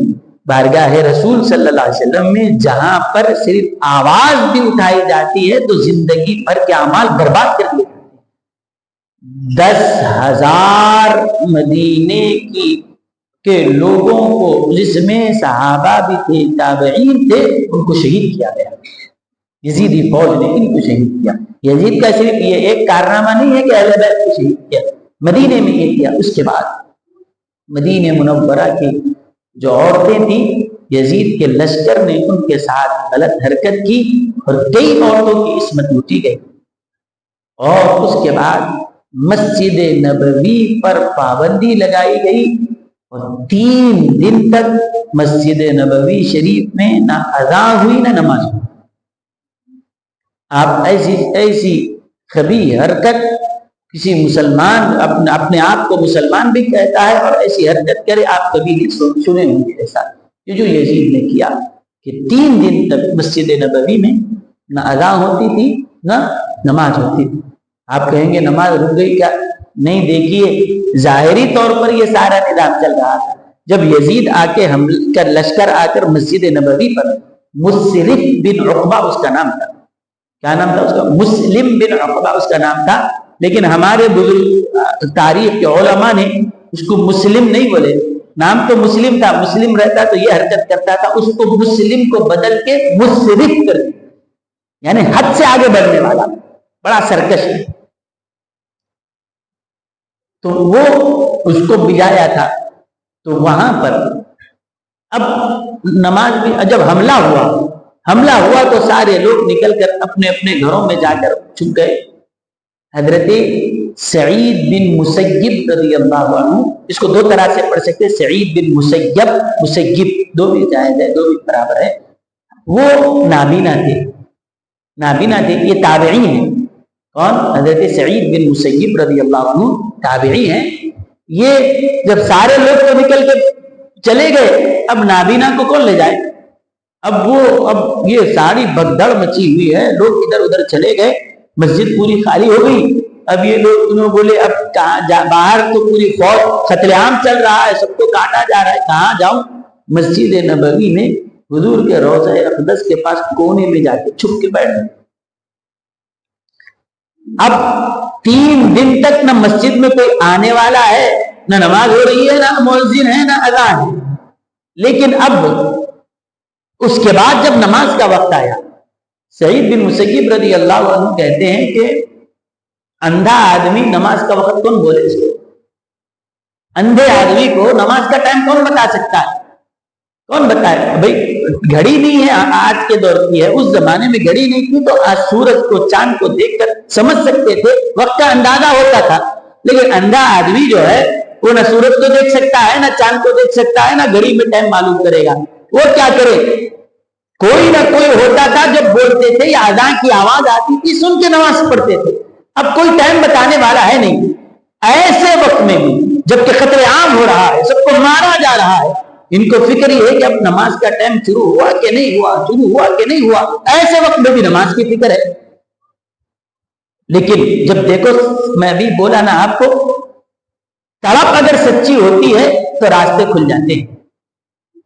بارگاہ رسول صلی اللہ علیہ وسلم میں جہاں پر صرف آواز بھی اٹھائی جاتی ہے تو زندگی بھر کے اعمال برباد کر دیے. 10,000 مدینے کے لوگوں کو، جس میں صحابہ بھی تھے، تابعین تھے، ان کو شہید کیا گیا۔ یزیدی فوج نے ان کو شہید کیا۔ یزید کا صرف یہ ایک کارنامہ نہیں ہے کہ اہل بیت کو شہید کیا، مدینے میں یہ کیا۔ اس کے بعد مدینہ منورہ کی جو عورتیں تھیں، یزید کے لشکر نے ان کے ساتھ غلط حرکت کی اور کئی عورتوں کی عصمت لوٹی گئی، اور اس کے بعد مسجد نبوی پر پابندی لگائی گئی، اور 3 دن تک مسجد نبوی شریف میں نہ اذان ہوئی نہ نماز ہوئی۔ آپ ایسی خبیث حرکت، کسی مسلمان اپنے آپ کو مسلمان بھی کہتا ہے اور ایسی حرکت کرے، آپ کبھی نہیں سنے ہوں گے ایسا۔ یہ جو یزید نے کیا کہ 3 دن تک مسجد نبوی میں نہ اذان ہوتی تھی نہ نماز ہوتی تھی۔ آپ کہیں گے نماز رک گئی کیا؟ نہیں، دیکھیے ظاہری طور پر یہ سارا نظام چل رہا تھا۔ جب یزید لشکر آ کر مسجد نبوی پر، مسرف بن عقبہ اس کا نام تھا، کیا نام تھا اس کا؟ مسلم بن عقبہ اس کا نام تھا، لیکن ہمارے بزرگ تاریخ کے علماء نے اس کو مسلم نہیں بولے، نام تو مسلم تھا، مسلم رہتا تو یہ حرکت کرتا تھا، اس کو مسلم کو بدل کے مسرف کر دیا، یعنی حد سے آگے بڑھنے والا، بڑا سرکش ہے۔ تو وہ اس کو بجایا تھا۔ تو وہاں پر اب نماز بھی، جب حملہ ہوا تو سارے لوگ نکل کر اپنے اپنے گھروں میں جا کر چھپ گئے۔ حضرت سعید بن مسیب رضی اللہ عنہ، اس کو 2 طرح سے پڑھ سکتے، سعید بن مسیب، دو بھی جائز ہے، دو بھی برابر ہے۔ وہ نابینا تھے، یہ تابعی ہیں۔ کون؟ حضرت سعید بن مسیب رضی اللہ عنہ تابعی ہیں۔ یہ جب سارے لوگ تو نکل کے چلے گئے، اب نابینا کو کون لے جائے؟ اب یہ ساری بھگدڑ مچی ہوئی ہے، لوگ ادھر ادھر چلے گئے، مسجد پوری خالی ہو گئی۔ اب یہ لوگ بولے اب باہر تو پوری فوج، قتل عام چل رہا ہے، سب کو کاٹا جا رہا ہے، کہاں جاؤں؟ مسجد نبوی میں حضور کے روضہ اقدس کے پاس کونے میں جا کے چھپ کے بیٹھ گئے۔ اب 3 دن تک نہ مسجد میں کوئی آنے والا ہے، نہ نماز ہو رہی ہے، نہ مؤذن ہے، نہ اذان ہے۔ لیکن اب اس کے بعد جب نماز کا وقت آیا، سعید بن مسیب رضی اللہ عنہ کہتے ہیں کہ اندھا آدمی نماز کا وقت کون بولے اس کو؟ اندھے آدمی کو نماز کا ٹائم کون بتا سکتا ہے؟ کون بتائے؟ بھائی گھڑی نہیں ہے، آج کے دور کی ہے، اس زمانے میں گھڑی نہیں تھی تو آج سورج کو، چاند کو دیکھ کر سمجھ سکتے تھے، وقت کا اندازہ ہوتا تھا۔ لیکن اندھا آدمی جو ہے وہ نہ سورج کو دیکھ سکتا ہے، نہ چاند کو دیکھ سکتا ہے، نہ گھڑی میں ٹائم معلوم کرے گا۔ وہ کیا کرے؟ کوئی نہ کوئی ہوتا تھا جب بولتے تھے یا اذان کی آواز آتی تھی سن کے نماز پڑھتے تھے۔ اب کوئی ٹائم بتانے والا ہے نہیں۔ ایسے وقت میں بھی جبکہ خطر عام ہو رہا ہے، سب کو مارا جا رہا ہے، ان کو فکر یہ ہے کہ اب نماز کا ٹائم شروع ہوا کہ نہیں ہوا، ایسے وقت میں بھی نماز کی فکر ہے۔ لیکن جب دیکھو، میں بھی بولا نا آپ کو، تڑپ اگر سچی ہوتی ہے تو راستے کھل جاتے ہیں۔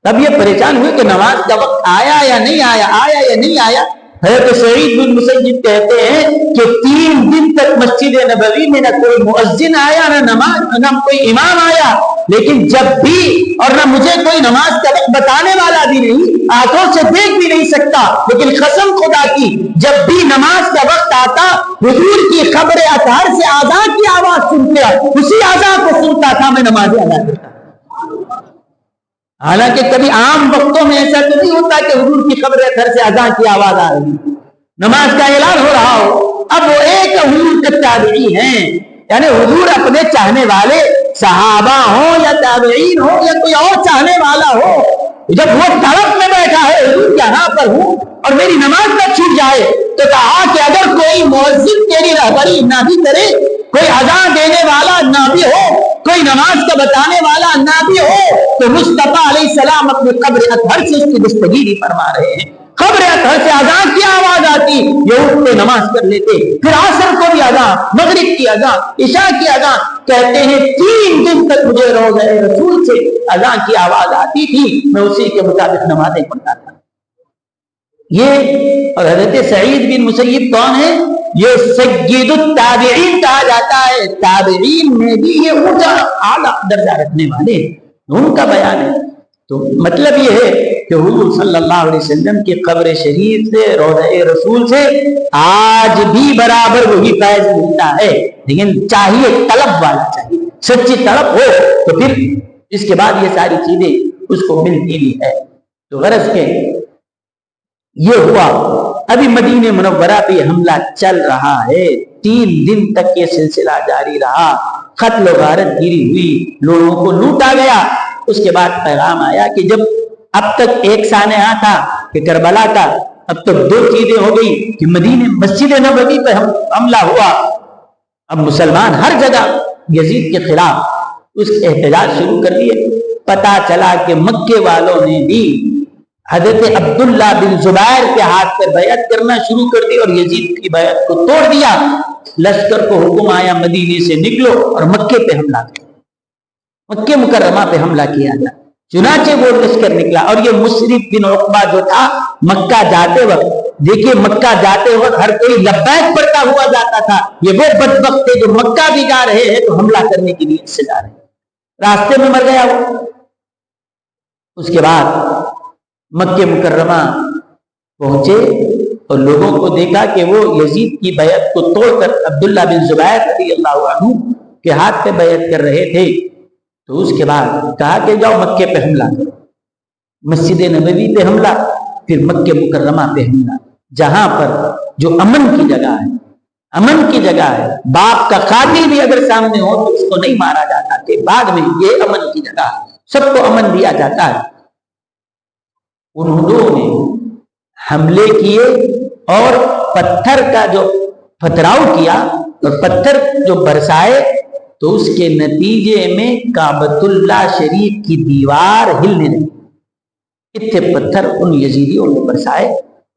تب یہ پریشان ہوئے کہ نماز کا وقت آیا یا نہیں آیا۔ حضرت سعید بن مسیب کہتے ہیں کہ 3 دن تک مسجد نبوی میں نہ کوئی مؤذن آیا، نہ کوئی امام آیا، لیکن جب بھی، اور نہ مجھے کوئی نماز کا وقت بتانے والا بھی نہیں، آنکھوں سے دیکھ بھی نہیں سکتا، لیکن قسم خدا کی جب بھی نماز کا وقت آتا، حضور کی خبر اطہر سے اذان کی آواز سنتے، اسی اذان کو سنتا تھا میں نماز ادا کرتا۔ حالانکہ کبھی عام وقتوں میں ایسا تو نہیں ہوتا کہ حضور کی خبر اطہر سے اذان کی آواز آ رہی، نماز کا اعلان ہو رہا ہو۔ اب وہ ایک حضور کے تابعی ہیں، یعنی حضور اپنے چاہنے والے صحابہ ہوں یا تابعین ہو یا کوئی اور چاہنے والا ہو، جب وہ طرف میں بیٹھا ہے حضور یہاں پر ہوں اور میری نماز نہ چھوٹ جائے، تو کہا کہ اگر کوئی مؤذن تیری رہبری نہ بھی کرے، کوئی اذان دینے والا نہ بھی ہو، کوئی نماز کا بتانے والا نہ بھی ہو، تو مصطفیٰ علیہ السلام اپنے قبر اطہر سے اس کی دستگیری فرما رہے ہیں۔ قبر اطہر سے اذان کی آواز آتی، یہ اٹھتے نماز کر لیتے، پھر عصر کو بھی اذان، مغرب کی اذان، عشاء کی اذان۔ کہتے ہیں 3 دن تک مجھے روضہ رسول سے اذان کی آواز آتی تھی، میں اسی کے مطابق نمازیں پڑھتا تھا۔ یہ اور حضرت سعید بن مسیب کون ہے؟ یہ سید التابعین کہا جاتا ہے، تابعین میں بھی یہ اونچا اعلیٰ درجہ رکھنے والے ان کا بیان ہے۔ تو مطلب یہ ہے کہ حضور صلی اللہ علیہ وسلم کی قبر شریف سے، روضہ رسول سے آج بھی برابر وہی فیض ملتا ہے، لیکن چاہیے طلب والا چاہیے، سچی طلب ہو تو پھر اس کے بعد یہ ساری چیزیں اس کو ملتی بھی ہے۔ تو غرض کے یہ ہوا، ابھی مدینہ منورہ پہ حملہ چل رہا ہے، 3 دن تک یہ سلسلہ جاری رہا، قتل و غارت گیری ہوئی، لوگوں کو لوٹا گیا۔ اس کے بعد پیغام آیا کہ جب اب تک ایک سانحہ تھا کہ کربلا کا، اب تک 2 چیزیں ہو گئی کہ مدینہ مسجد نبوی پہ حملہ ہوا، اب مسلمان ہر جگہ یزید کے خلاف اس احتجاج شروع کر دیے۔ پتا چلا کہ مکے والوں نے بھی حضرت عبداللہ بن زبیر کے ہاتھ پہ بیعت کرنا شروع کر دی اور یزید کی بیعت کو توڑ دیا۔ لشکر کو حکم آیا مدینے سے نکلو اور مکے پہ حملہ کرو، مکہ مکرمہ پہ حملہ کیا گیا۔ چنانچہ وہ لشکر نکلا اور یہ مشرف بن عقبہ جو تھا مکہ جاتے وقت، دیکھیے مکہ جاتے وقت ہر کوئی لبیک پڑھتا ہوا جاتا تھا، یہ وہ بدبخت تھے جو مکہ بھی جا رہے ہیں تو حملہ کرنے کی نیت سے جا رہے ہیں، راستے میں مر گیا وہ۔ اس کے بعد مکہ مکرمہ پہنچے اور لوگوں کو دیکھا کہ وہ یزید کی بیعت کو توڑ کر عبداللہ بن زبیر رضی اللہ عنہ کے ہاتھ پہ بیعت کر رہے تھے۔ تو اس کے بعد کہا کہ جاؤ مکے پہ حملہ کرو، مسجد نبوی پہ حملہ، پھر مکہ مکرمہ پہ حملہ، جہاں پر جو امن کی جگہ ہے، امن کی جگہ ہے، باپ کا قاتل بھی اگر سامنے ہو تو اس کو نہیں مارا جاتا کہ بعد میں یہ امن کی جگہ ہے، سب کو امن دیا جاتا ہے۔ انہوں نے حملے کیے اور پتھر کا جو پتھراؤ کیا اور پتھر جو برسائے تو اس کے نتیجے میں کعبۃ اللہ شریف کی دیوار ہلنے لگی۔ اتنے پتھر ان یزیدیوں نے برسائے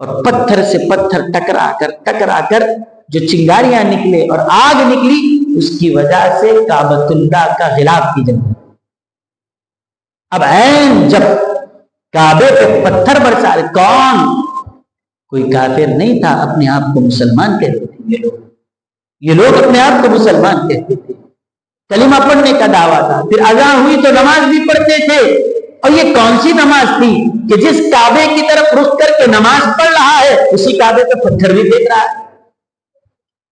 اور پتھر سے پتھر ٹکرا کر جو چنگاریاں نکلے اور آگ نکلی، اس کی وجہ سے کعبۃ اللہ کا غلاف کی جنگ۔ اب عین جب کعبے پہ پتھر برسا رہے، کون؟ کوئی کافر نہیں تھا، اپنے آپ کو مسلمان کہتے تھے یہ لوگ اپنے آپ کو مسلمان کہتے تھے، کلمہ پڑھنے کا دعویٰ تھا، پھر اذان ہوئی تو نماز بھی پڑھتے تھے۔ اور یہ کون سی نماز تھی کہ جس کعبے کی طرف رخ کر کے نماز پڑھ رہا ہے اسی کعبے پہ پتھر بھی پھینک رہا ہے؟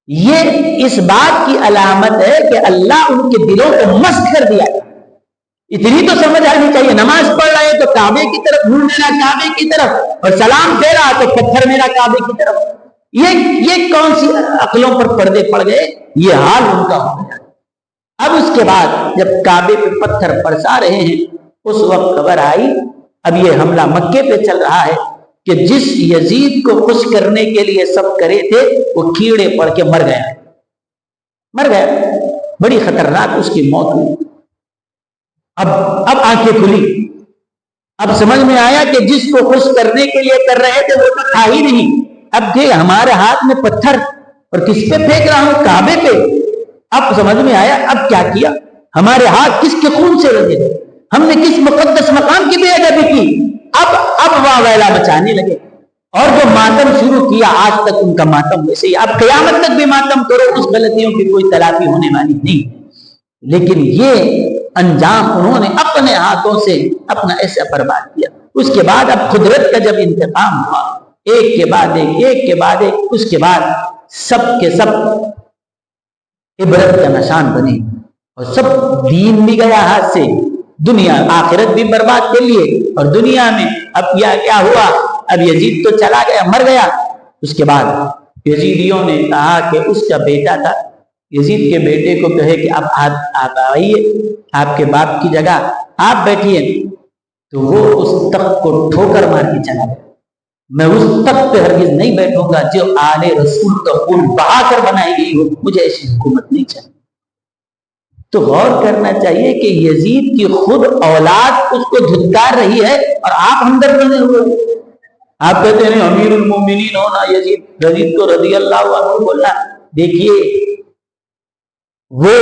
یہ اس بات کی علامت ہے کہ اللہ ان کے دلوں کو مست کر دیا۔ اتنی تو سمجھ آنی چاہیے، نماز پڑھ رہے تو کعبے کی طرف، منہ میرا کعبے کی طرف، اور سلام دے رہا تو پتھر میرا کعبے کی طرف۔ یہ کون سی عقلوں پر پردے پڑ گئے؟ یہ حال ان کا ہو گیا۔ اب اس کے بعد جب کعبے پہ پتھر برسا رہے ہیں، اس وقت خبر آئی اب یہ حملہ مکے پہ چل رہا ہے کہ جس یزید کو خوش کرنے کے لیے سب کرے تھے وہ کیڑے پڑ کے مر گیا، بڑی خطرناک اس کی موت ہوئی۔ اب آنکھیں کھلی، اب سمجھ میں آیا کہ جس کو خوش کرنے کے لیے کر رہے تھے وہ تو تھا ہی نہیں۔ اب دیکھ ہمارے ہاتھ میں پتھر اور کس پہ پھینک رہا ہوں؟ کعبے پہ۔ اب سمجھ میں آیا اب کیا کیا، ہمارے ہاتھ کس کے خون سے رنگے، ہم نے کس مقدس مقام کی بے ادبی کی۔ اب واہ ویلا مچانے لگے اور جو ماتم شروع کیا آج تک ان کا ماتم ویسے ہی، اب قیامت تک بھی ماتم کرو، اس غلطیوں کی کوئی تلافی ہونے والی نہیں۔ لیکن یہ انجام انہوں نے اپنے ہاتھوں سے اپنا ایسا برباد کیا۔ اس کے بعد اب قدرت کا جب انتقام ہوا، ایک کے بعد ایک، اس کے بعد سب کے سب عبرت کا نشان بنے اور سب دین بھی گیا ہاتھ سے، دنیا آخرت بھی برباد کر لیے، اور دنیا میں اب کیا ہوا، اب یزید تو چلا گیا، مر گیا۔ اس کے بعد یزیدیوں نے کہا کہ اس کا بیٹا تھا، یزید کے بیٹے کو کہے کہ اب آپ آئیے، آپ کے باپ کی جگہ آپ بیٹھیے، تو وہ اس تخت کو ٹھوکر مار کے چلا گیا۔ میں اس تخت پہ ہرگز نہیں بیٹھوں گا جو آل رسول کا خون بہا کر بنائی گئی ہو، مجھے ایسی حکومت نہیں چاہیے۔ تو غور کرنا چاہیے کہ یزید کی خود اولاد اس کو دھتکار رہی ہے اور آپ ہمدرد بنے ہوئے۔ آپ کہتے ہیں امیر المومنین ہونا یزید کو رضی اللہ عنہ بولنا۔ دیکھیے وہ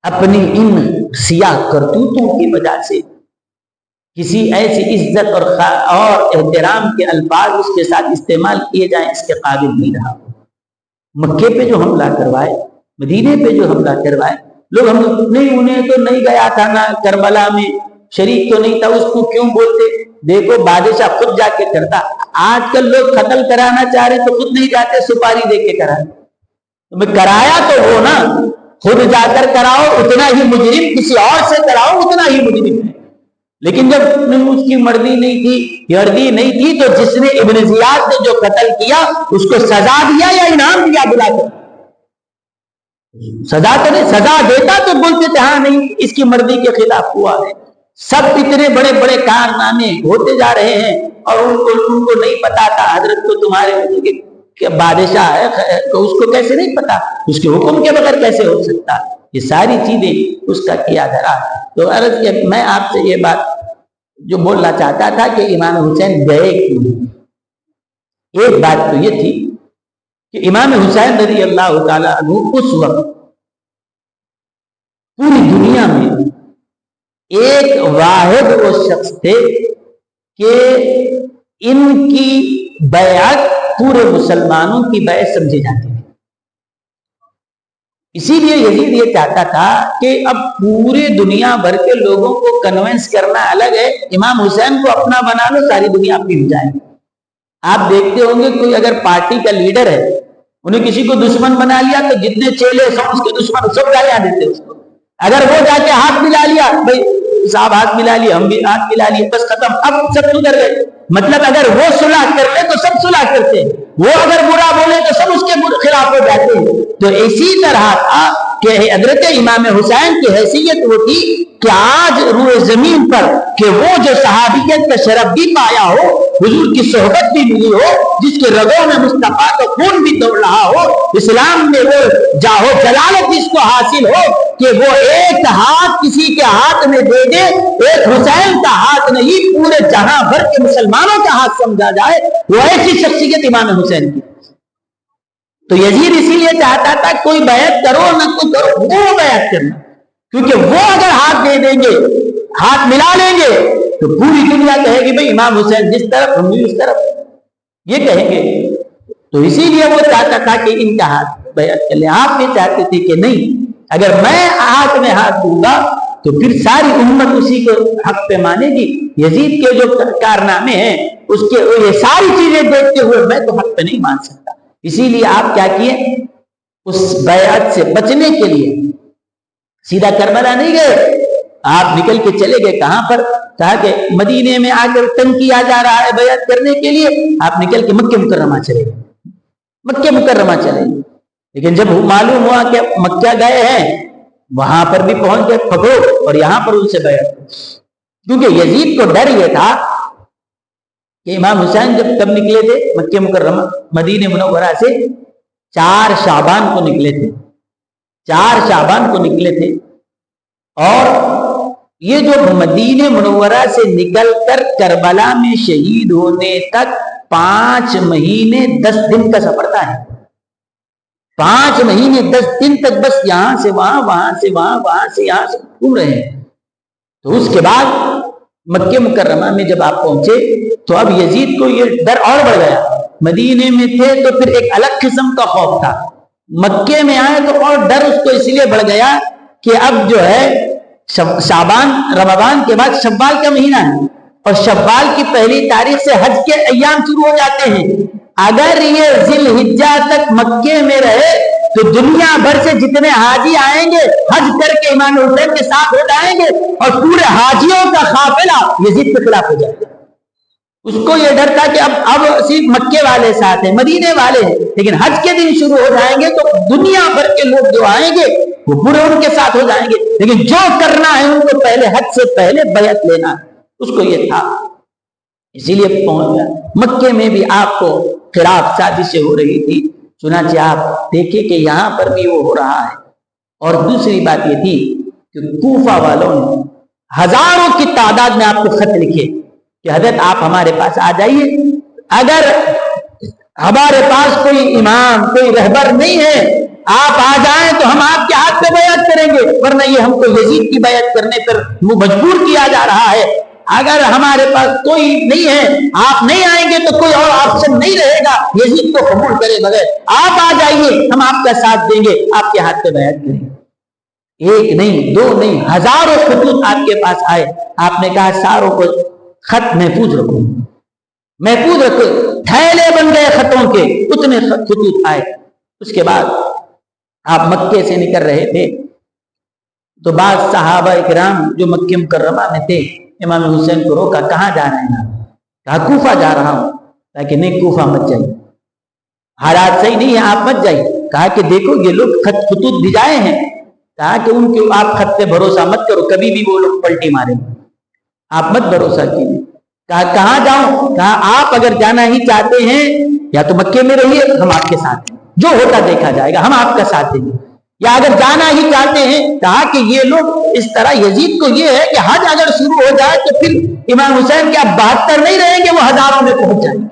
اپنی ان سیاہ کرتوتوں کی وجہ سے کسی ایسی عزت اور احترام کے الفاظ اس کے ساتھ استعمال کیے جائیں اس کے قابل نہیں رہا۔ مکے پہ جو حملہ کروائے، مدینے پہ جو حملہ کروائے، لوگ ہم نہیں، انہیں تو نہیں گیا تھا نا کربلا میں، شریک تو نہیں تھا، اس کو کیوں بولتے؟ دیکھو بادشاہ خود جا کے کرتا۔ آج کل لوگ قتل کرانا چاہ رہے تو خود نہیں جاتے، سپاری دے کے کراتے۔ تمہیں کرایا تو ہو نا، خود جا کر کراؤ اتنا ہی مجرم، کسی اور سے کراؤ اتنا ہی مجرم ہے۔ لیکن جب اس کی مرضی نہیں تھی، یردی نہیں تھی، تو جس نے ابن زیاد نے جو قتل کیا اس کو سزا دیا یا انعام دیا بلا کر؟ سزا تو نہیں، سزا دیتا تو بولتے تھے ہاں نہیں اس کی مرضی کے خلاف ہوا ہے۔ سب اتنے بڑے بڑے کارنامے ہوتے جا رہے ہیں اور ان کو نہیں پتا تھا حضرت کو تمہارے کہ بادشاہ ہے تو اس کو کیسے نہیں پتا، اس کے حکم کے بغیر کیسے ہو سکتا؟ یہ ساری چیزیں اس کا کیا دھرا۔ تو عرض کیا میں آپ سے یہ بات جو بولنا چاہتا تھا کہ امام حسین گئے کیوں؟ ایک بات تو یہ تھی کہ امام حسین رضی اللہ تعالیٰ عنہ اس وقت پوری دنیا میں ایک واحد وہ شخص تھے کہ ان کی بیعت پورے مسلمانوں کی بیعت سمجھی جاتی ہے۔ اسی لیے یزید یہ چاہتا تھا کہ اب پوری دنیا بھر کے لوگوں کو کنونس کرنا الگ ہے، امام حسین کو اپنا بنا لو، ساری دنیا اپنی ہو جائے۔ آپ دیکھتے ہوں گے کوئی اگر پارٹی کا لیڈر ہے، انہیں کسی کو دشمن بنا لیا تو جتنے چیلے سو اس کے دشمن سب گالیاں دیتے اس کو۔ اگر وہ جا کے ہاتھ ملا لیا، بھائی صاحب ہاتھ ملا لیے، ہم بھی ہاتھ ملا لیے، بس ختم، اب سب سدھر گئے۔ مطلب اگر وہ صلح کر لے تو سب صلح کرتے ہیں، وہ اگر برا بولے تو سب اس کے خلاف ہو جاتے ہیں۔ تو اسی طرح تھا کہ حضرت امام حسین کی حیثیت وہ تھی کہ آج روئے زمین پر کہ وہ جو صحابیت کا شرف بھی پایا ہو، حضور کی صحبت بھی ملی ہو، جس کے رگوں میں مصطفیٰ کا خون بھی دوڑ رہا ہو، اسلام میں وہ جاہو جلالت جس کو حاصل ہو کہ وہ ایک ہاتھ کسی کے ہاتھ میں دے دے، ایک حسین کا ہاتھ نہیں پورے جہاں بھر کے مسلمانوں کا ہاتھ سمجھا جائے، وہ ایسی شخصیت امام حسین کی۔ تو یزید اسی لیے چاہتا تھا کوئی بیعت کرو نہ کوئی کرو، وہ بیعت کرنا، کیونکہ وہ اگر ہاتھ دے دیں گے، ہاتھ ملا لیں گے تو پوری دنیا کہے گی بھئی امام حسین جس طرف ہم بھی اس طرف، یہ کہیں گے۔ تو اسی لیے وہ چاہتا تھا کہ ان کا ہاتھ بیعت کر لیں۔ آپ یہ چاہتے تھے کہ نہیں، اگر میں ہاتھ میں ہاتھ دوں گا تو پھر ساری امت اسی کو حق پہ مانے گی۔ یزید کے جو کارنامے ہیں اس کے یہ ساری چیزیں دیکھتے ہوئے میں تو حق پہ نہیں مان سکتا۔ اسی لیے آپ کیا کیے، اس بیعت سے بچنے کے لیے سیدھا کربلا نہیں گئے، آپ نکل کے چلے گئے کہاں پر؟ کہا کہ مدینے میں آ کر تنگ کیا جا رہا ہے بیعت کرنے کے لیے، آپ نکل کے مکہ مکرمہ چلے گئے، مکہ مکرمہ چلے گئے۔ لیکن جب معلوم ہوا کہ مکہ گئے ہیں، وہاں پر بھی پہنچ گئے پکڑو اور یہاں پر ان سے بیعت، کیونکہ یزید کو ڈر یہ تھا کہ امام حسین جب کب نکلے تھے مکہ مکرمہ مدینہ منورہ سے 4 شعبان کو نکلے تھے، 4 شعبان کو نکلے تھے، اور یہ جو مدینہ منورہ سے نکل کر کربلا میں شہید ہونے تک 5 مہینے 10 دن کا سفر تھا۔ 5 مہینے 10 دن تک بس یہاں سے وہاں، وہاں سے وہاں، وہاں سے یہاں سے گھوم رہے ہیں۔ تو اس کے بعد مکہ مکرمہ میں جب آپ پہنچے تو اب یزید کو یہ ڈر اور بڑھ گیا۔ مدینے میں تھے تو پھر ایک الگ قسم کا خوف تھا، مکے میں آئے تو اور ڈر اس کو اس لیے بڑھ گیا کہ اب جو ہے شعبان رمضان کے بعد شوال کا مہینہ ہے، اور شوال کی پہلی تاریخ سے حج کے ایام شروع ہو جاتے ہیں۔ اگر یہ ذی الحجہ تک مکے میں رہے تو دنیا بھر سے جتنے حاجی آئیں گے حج کر کے امام حسین کے ساتھ ہو جائیں گے، اور پورے حاجیوں کا قافلہ یزید کے خلاف ہو جائے گا۔ اس کو یہ ڈر تھا کہ اب صرف مکے والے ساتھ ہیں، مدینے والے ہیں، لیکن حج کے دن شروع ہو جائیں گے تو دنیا بھر کے لوگ جو آئیں گے وہ پورے ان کے ساتھ ہو جائیں گے، لیکن جو کرنا ہے ان کو پہلے حج سے پہلے بیعت لینا ہے، اس کو یہ تھا۔ اسی لیے پہنچ گیا مکے میں بھی آپ کو خلاف سازشیں ہو رہی تھی، چنانچہ آپ دیکھیں کہ یہاں پر بھی وہ ہو رہا ہے۔ اور دوسری بات یہ تھی کہ کوفہ والوں نے ہزاروں کی تعداد میں آپ کو خط لکھے کہ حضرت آپ ہمارے پاس آ جائیے، اگر ہمارے پاس کوئی امام کوئی رہبر نہیں ہے آپ آ جائیں تو ہم آپ کے ہاتھ پہ بیعت کریں گے، ورنہ یہ ہم کو یزید کی بیعت کرنے پر مجبور کیا جا رہا ہے۔ اگر ہمارے پاس کوئی نہیں ہے، آپ نہیں آئیں گے تو کوئی اور آپشن نہیں رہے گا یزید کو قبول کرے بغیر، آپ آ جائیے، ہم آپ کا ساتھ دیں گے، آپ کے ہاتھ پہ بیعت کریں گے۔ ایک نہیں، دو نہیں، ہزاروں خطوط آپ کے پاس آئے، آپ نے کہا ساروں کو خط محفوظ رکھو، محفوظ رکھو، تھیلے بن گئے خطوں کے، اتنے خطوط آئے۔ اس کے بعد آپ مکے سے نکل رہے تھے تو بعض صحابہ اکرام جو مکہ مکرمہ میں تھے امام حسین کو روکا، کہاں جا رہے ہیں؟ کہا کوفہ جا رہا ہوں۔ لیکن نہیں، کوفہ مت جائیے، حالات صحیح نہیں ہے، آپ مت جائیے۔ کہا کہ دیکھو یہ لوگ خطوط بھجائے ہیں، کہا کہ ان کے آپ خط پہ بھروسہ مت کرو، کبھی بھی وہ لوگ پلٹی ماریں، آپ مت بھروسہ کیجیے۔ کہا کہاں جاؤں؟ کہا آپ اگر جانا ہی چاہتے ہیں یا تو مکے میں رہیے، ہم آپ کے ساتھ ہیں، جو ہوتا دیکھا جائے گا، ہم آپ کا ساتھ دیں گے، یا اگر جانا ہی چاہتے ہیں، کہا کہ یہ لوگ اس طرح، یزید کو یہ ہے کہ حج اگر شروع ہو جائے تو پھر امام حسین کے اب 72 نہیں رہیں گے، وہ ہزاروں میں پہنچ جائیں گے،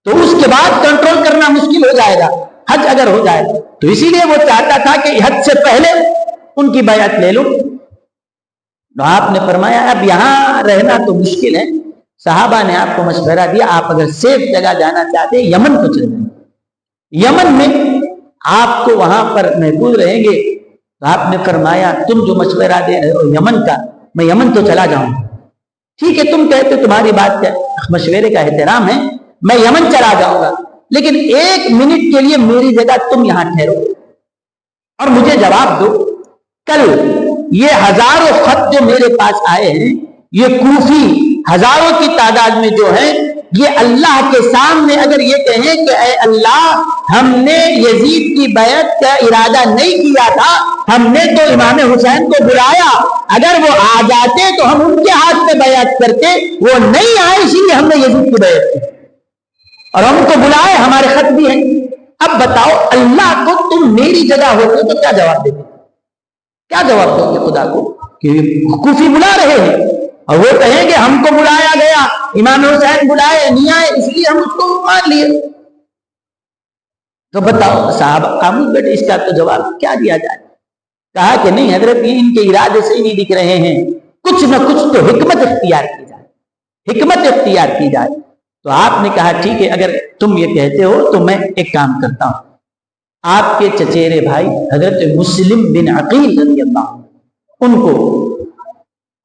تو اس کے بعد کنٹرول کرنا مشکل ہو جائے گا حج اگر ہو جائے، تو اسی لیے وہ چاہتا تھا کہ حج سے پہلے ان کی بیعت لے لو۔ تو آپ نے فرمایا اب یہاں رہنا تو مشکل ہے، صحابہ نے آپ کو مشورہ دیا آپ اگر سیف جگہ جانا چاہتے ہیں یمن کو چل جائیں، یمن میں آپ کو وہاں پر محفوظ رہیں گے۔ تو آپ نے فرمایا تم جو مشورہ دے رہے ہو یمن کا، میں یمن تو چلا جاؤں، ٹھیک ہے تم کہتے تمہاری بات کا مشورے کا احترام ہے، میں یمن چلا جاؤں گا، لیکن 1 منٹ کے لیے میری جگہ تم یہاں ٹھہرو اور مجھے جواب دو، کل یہ ہزاروں خط جو میرے پاس آئے ہیں، یہ کوفی ہزاروں کی تعداد میں جو ہیں، یہ اللہ کے سامنے اگر یہ کہیں کہ اے اللہ ہم نے یزید کی بیعت کا ارادہ نہیں کیا تھا، ہم نے تو امام حسین کو بلایا، اگر وہ آ جاتے تو ہم ان کے ہاتھ میں بیعت کرتے، وہ نہیں آئے اسی لیے ہم نے یزید کی بیعت کی اور ہم کو بلائے، ہمارے خط بھی ہیں۔ اب بتاؤ اللہ کو تم میری جگہ ہوتے تو کیا جواب دیتے؟ کیا جواب دو گے خدا کو کہ کوفی بلا رہے ہیں اور وہ کہیں کہ ہم کو بلایا گیا، امام حسین بلائے نہیں آئے اس لیے ہم اس کو مان لیے؟ تو بتاؤ صاحب خاموش بیٹے، اس کا تو جواب کیا دیا جائے؟ کہا کہ نہیں حضرت یہ ان کے ارادے سے ہی نہیں دکھ رہے ہیں، کچھ نہ کچھ تو حکمت اختیار کی جائے، حکمت اختیار کی جائے۔ تو آپ نے کہا ٹھیک ہے اگر تم یہ کہتے ہو تو میں ایک کام کرتا ہوں، آپ کے چچیرے بھائی حضرت مسلم بن عقیل رضی اللہ عنہ، ان کو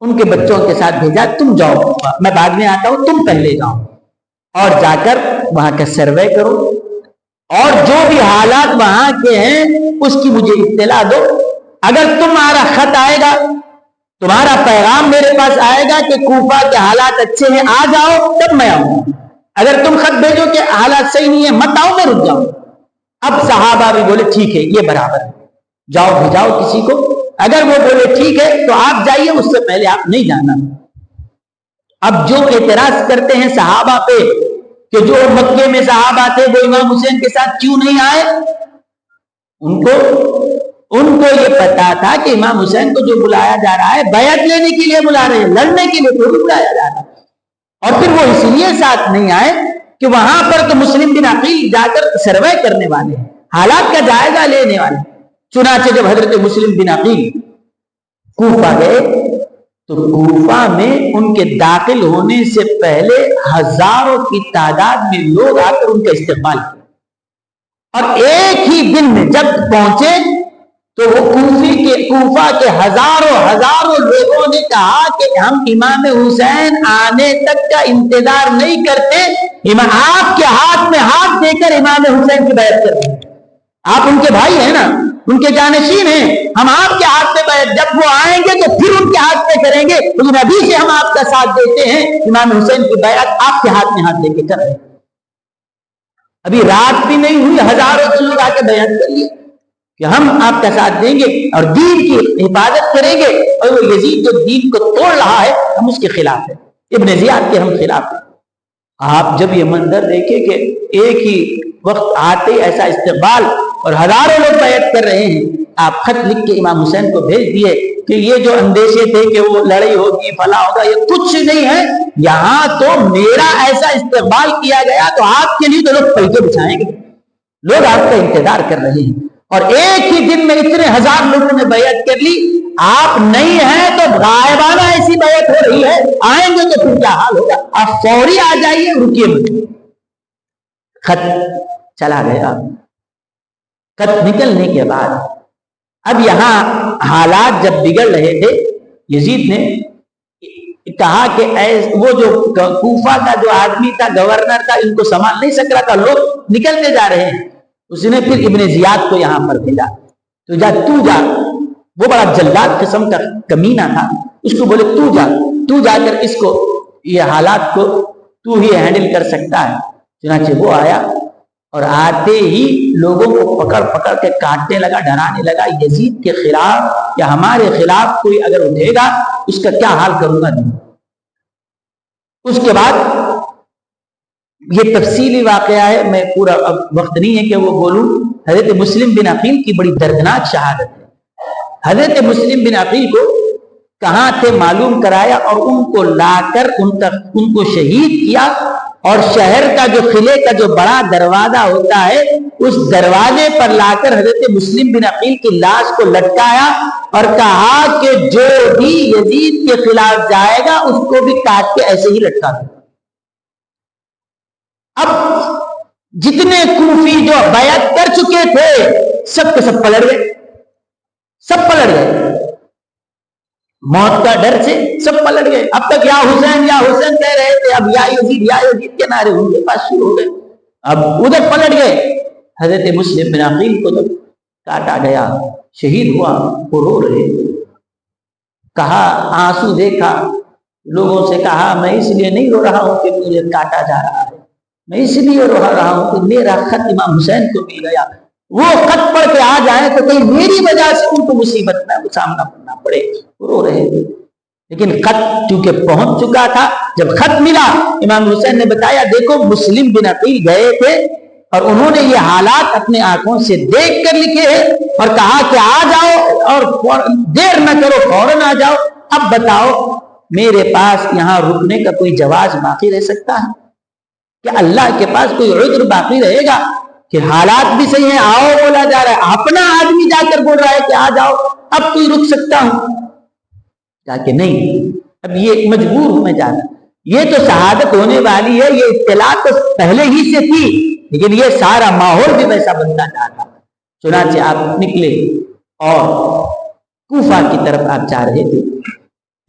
ان کے بچوں کے ساتھ بھیجا، تم جاؤ میں بعد میں آتا ہوں، تم پہلے جاؤ اور جا کر وہاں کا سروے کرو اور جو بھی حالات وہاں کے ہیں اس کی مجھے اطلاع دو، اگر تمہارا خط آئے گا، تمہارا پیغام میرے پاس آئے گا کہ کوفہ کے حالات اچھے ہیں آ جاؤ، تب میں آؤں، اگر تم خط بھیجو کہ حالات صحیح نہیں ہے مت آؤ، میں رک جاؤں۔ اب صحابہ بھی بولے ٹھیک ہے یہ برابر ہے، جاؤ بھیجاؤ کسی کو، اگر وہ بولے ٹھیک ہے تو آپ جائیے، اس سے پہلے آپ نہیں جانا۔ اب جو اعتراض کرتے ہیں صحابہ پہ کہ جو مکے میں صحابہ تھے وہ امام حسین کے ساتھ کیوں نہیں آئے، ان کو یہ پتا تھا کہ امام حسین کو جو بلایا جا رہا ہے بیعت لینے کے لیے بلا رہے ہیں، لڑنے کے لیے تھوڑی بلایا جا رہا ہے، اور پھر وہ اس لیے ساتھ نہیں آئے کہ وہاں پر تو مسلم بن عقیل جا کر سروے کرنے والے ہیں، حالات کا جائزہ لینے والے۔ چنانچہ جب حضرت مسلم بن عقیل کوفہ گئے تو کوفہ میں ان کے داخل ہونے سے پہلے ہزاروں کی تعداد میں لوگ آ کر ان کا استقبال کیا، اور ایک ہی دن میں جب پہنچے تو وہ کوفہ کے ہزاروں لوگوں نے کہا کہ ہم امام حسین آنے تک کا انتظار نہیں کرتے، آپ کے ہاتھ میں ہاتھ دے کر امام حسین کی بیعت کرتے ہیں، آپ ان کے بھائی ہیں نا، ان کے جانشین ہیں، ہم آپ کے ہاتھ پہ بیعت، جب وہ آئیں گے تو پھر ان کے ہاتھ پہ کریں گے، لیکن ابھی سے ہم آپ کا ساتھ دیتے ہیں، امام حسین کی بیعت آپ کے ہاتھ میں ہاتھ دے کے کر رہے ہیں۔ ابھی رات بھی نہیں ہوئی، ہزاروں کے لوگ آ کے بیعت کر لیے کہ ہم آپ کا ساتھ دیں گے اور دین کی حفاظت کریں گے، اور وہ یزید جو دین کو توڑ رہا ہے ہم اس کے خلاف ہیں، ابن زیاد کے ہم خلاف ہیں۔ آپ جب یہ منظر دیکھیں کہ ایک ہی وقت آتے ایسا استقبال اور ہزاروں لوگ بیعت کر رہے ہیں، آپ خط لکھ کے امام حسین کو بھیج دیے کہ یہ جو اندیشے تھے کہ وہ لڑائی ہوگی فلاں ہوگا، یہ کچھ نہیں ہے، یہاں تو میرا ایسا استقبال کیا گیا تو آپ کے لیے تو لوگ پلکیں بچھائیں گے، لوگ آپ کا انتظار کر رہے ہیں، اور ایک ہی دن میں اتنے ہزار لوگوں نے بیعت کر لی۔ آپ نہیں ہیں تو غائبانہ ایسی بیعت ہو رہی ہے، آئیں گے تو پھر کیا حال ہوگا؟ آپ فوری آ جائیے، رکیے مت۔ خط چلا گیا۔ خط نکلنے کے بعد اب یہاں حالات جب بگڑ رہے تھے، یزید نے کہا کہ وہ جو کوفہ کا جو آدمی تھا، گورنر تھا، ان کو سنبھال نہیں سک رہا تھا، لوگ نکلتے جا رہے ہیں۔ اس نے پھر ابن زیاد کو یہاں پر بھیجا، تو جا وہ بڑا جلاد قسم کا کمینہ تھا، اس کو بولے تو جا کر اس کو، یہ حالات کو تو ہی ہینڈل کر سکتا ہے۔ چنانچہ وہ آیا اور آتے ہی لوگوں کو پکڑ پکڑ کے کاٹنے لگا، ڈرانے لگا یزید کے خلاف یا ہمارے خلاف کوئی اگر اٹھے گا اس کا کیا حال کروں گا۔ اس کے بعد یہ تفصیلی واقعہ ہے، میں پورا اب وقت نہیں ہے کہ وہ بولوں۔ حضرت مسلم بن عقیل کی بڑی دردناک شہادت ہے۔ حضرت مسلم بن عقیل کو کہاں تھے معلوم کرایا اور ان کو لا کر ان کو شہید کیا، اور شہر کا جو قلعے کا جو بڑا دروازہ ہوتا ہے اس دروازے پر لا کر حضرت مسلم بن عقیل کی لاش کو لٹکایا اور کہا کہ جو بھی یزید کے خلاف جائے گا اس کو بھی کاٹ کے ایسے ہی لٹکا دو۔ اب جتنے کوفی جو بیعت کر چکے تھے سب کے سب پلٹ گئے، سب پلٹ گئے، موت کا ڈر سے سب پلٹ گئے۔ اب تک یا حسین کہہ رہے تھے، اب یا یزید کے نعرے ان کے پاس شروع ہو گئے، اب ادھر پلٹ گئے۔ حضرت مسلم بن عقیل کو جب کاٹا گیا، شہید ہوا، وہ رو رہے، کہا آنسو دیکھا، لوگوں سے کہا میں اس لیے نہیں رو رہا ہوں کہ مجھے کاٹا جا رہا ہے، میں اس لیے رو رہا ہوں کہ میرا خط امام حسین کو مل گیا، وہ خط پڑھ کے آ جائیں تو کہیں میری وجہ سے ان کو مصیبت میں سامنا کرنا پڑے۔ رو رہے تھے، لیکن خط چونکہ پہنچ چکا تھا۔ جب خط ملا امام حسین نے بتایا دیکھو مسلم بن عقیل گئے تھے اور انہوں نے یہ حالات اپنے آنکھوں سے دیکھ کر لکھے ہیں اور کہا کہ آ جاؤ اور دیر نہ کرو، فوراً آ جاؤ۔ اب بتاؤ میرے پاس یہاں رکنے کا کوئی جواز باقی رہ سکتا ہے کہ اللہ کے پاس کوئی عذر باقی رہے گا کہ حالات بھی صحیح ہیں، آؤ بولا جا رہا ہے، اپنا آدمی جا کر بول رہا ہے کہ آ جاؤ، اب کوئی رک سکتا ہوں؟ کہا کہ نہیں، اب یہ مجبور ہوں میں جانا، یہ تو شہادت ہونے والی ہے، یہ اطلاع تو پہلے ہی سے تھی، لیکن یہ سارا ماحول بھی ویسا بنتا جا رہا۔ چنانچہ آپ نکلے اور کوفہ کی طرف آپ جا رہے تھے،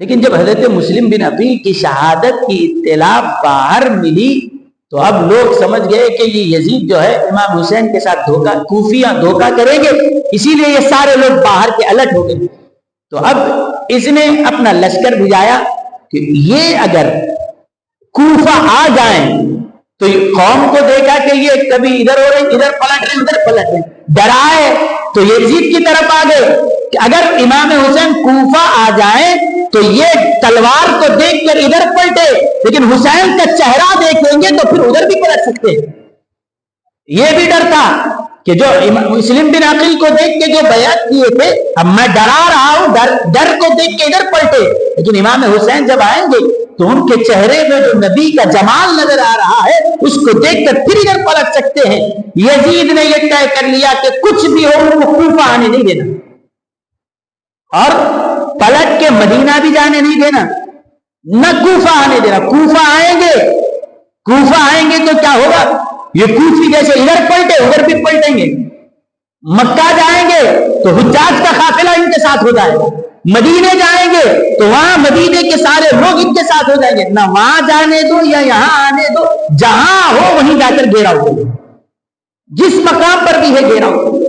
لیکن جب حضرت مسلم بن عقیل کی شہادت کی اطلاع باہر ملی تو اب لوگ سمجھ گئے کہ یہ یزید جو ہے امام حسین کے ساتھ کوفیاں دھوکہ کریں گے، اسی لیے یہ سارے لوگ باہر کے الرٹ ہو گئے۔ تو اب اس نے اپنا لشکر بھیجایا کہ یہ اگر کوفہ آ جائیں تو قوم کو دیکھا کہ یہ کبھی ادھر ہو رہے ادھر پلٹ رہے ادھر پلٹ رہے، ڈرائے تو یزید کی طرف آ گئے کہ اگر امام حسین کوفہ آ جائیں تو یہ تلوار کو دیکھ کر ادھر پلٹے، لیکن حسین کا چہرہ دیکھیں گے تو پھر ادھر بھی پلٹ سکتے ہیں۔ یہ بھی ڈر تھا کہ جو مسلم بن عقیل کو دیکھ کے جو بیعت کیے تھے، اب میں ڈرا رہا ہوں، ڈر کو دیکھ کے ادھر پلٹے، لیکن امام حسین جب آئیں گے تو ان کے چہرے میں جو نبی کا جمال نظر آ رہا ہے اس کو دیکھ کر پھر ادھر پلٹ سکتے ہیں۔ یزید نے یہ طے کر لیا کہ کچھ بھی ہو ان کو کوفہ آنے نہیں دینا اور پلٹ کے مدینہ بھی جانے نہیں دینا، نہ کوفہ آنے دینا۔ کوفہ آئیں گے تو کیا ہوگا؟ یہ کوفی جیسے ادھر پلٹے ادھر بھی پلٹیں گے۔ مکہ جائیں گے تو حجاج کا قافلہ ان کے ساتھ ہو جائے گا، مدینے جائیں گے تو وہاں مدینے کے سارے لوگ ان کے ساتھ ہو جائیں گے۔ نہ وہاں جانے دو یا یہاں آنے دو، جہاں ہو وہیں جا کر گھیراؤ کرو، جس مقام پر بھی ہے گھیراؤ کرو۔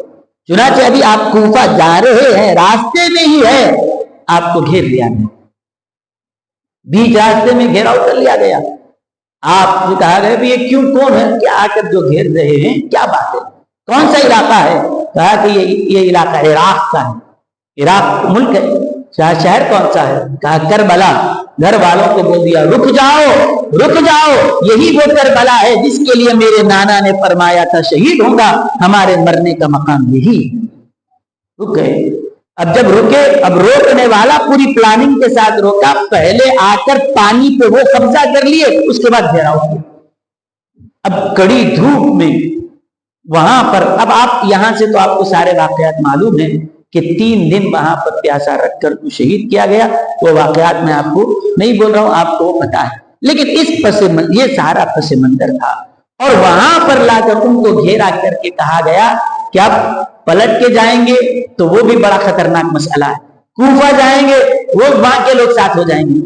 چنانچہ ابھی آپ کوفہ جا رہے ہیں، راستے میں ہی ہے آپ کو گھیر لیا گیا، بیچ راستے میں گھیراؤ کر لیا گیا۔ آپ سے کہا گیا کہ یہ کیوں، کون ہے کہ آ کر جو گھیر رہے ہیں، کیا بات ہے، کون سا علاقہ ہے؟ کہا کہ یہ علاقہ عراق کا ہے۔ عراق ملک ہے، شہر کون سا ہے؟ کہا کربلا۔ گھر والوں کو بول دیا رک جاؤ، یہی وہ کربلا ہے جس کے لیے میرے نانا نے فرمایا تھا شہید ہوں گا، ہمارے مرنے کا مقام یہی۔ رک گئے۔ اب جب رکے، اب روکنے والا پوری پلاننگ کے ساتھ روکا، پہلے آ کر پانی پہ وہ قبضہ کر لیے، اس کے بعد گھیراؤ کیا۔ اب کڑی دھوپ میں وہاں پر، اب آپ یہاں سے تو آپ کو سارے واقعات معلوم ہیں، کہ 3 دن وہاں پر پیاسا رکھ کر تو شہید کیا گیا. وہ واقعات میں آپ کو نہیں بول رہا ہوں, آپ کو وہ پتا ہے. لیکن یہ سارا پس منظر تھا, اور وہاں پر لا کر ان کو گھیرا کر کے کہا گیا کہ اب پلٹ کے جائیں گے تو وہ بھی بڑا خطرناک مسئلہ ہے, کوفہ جائیں گے وہ وہاں کے لوگ ساتھ ہو جائیں گے.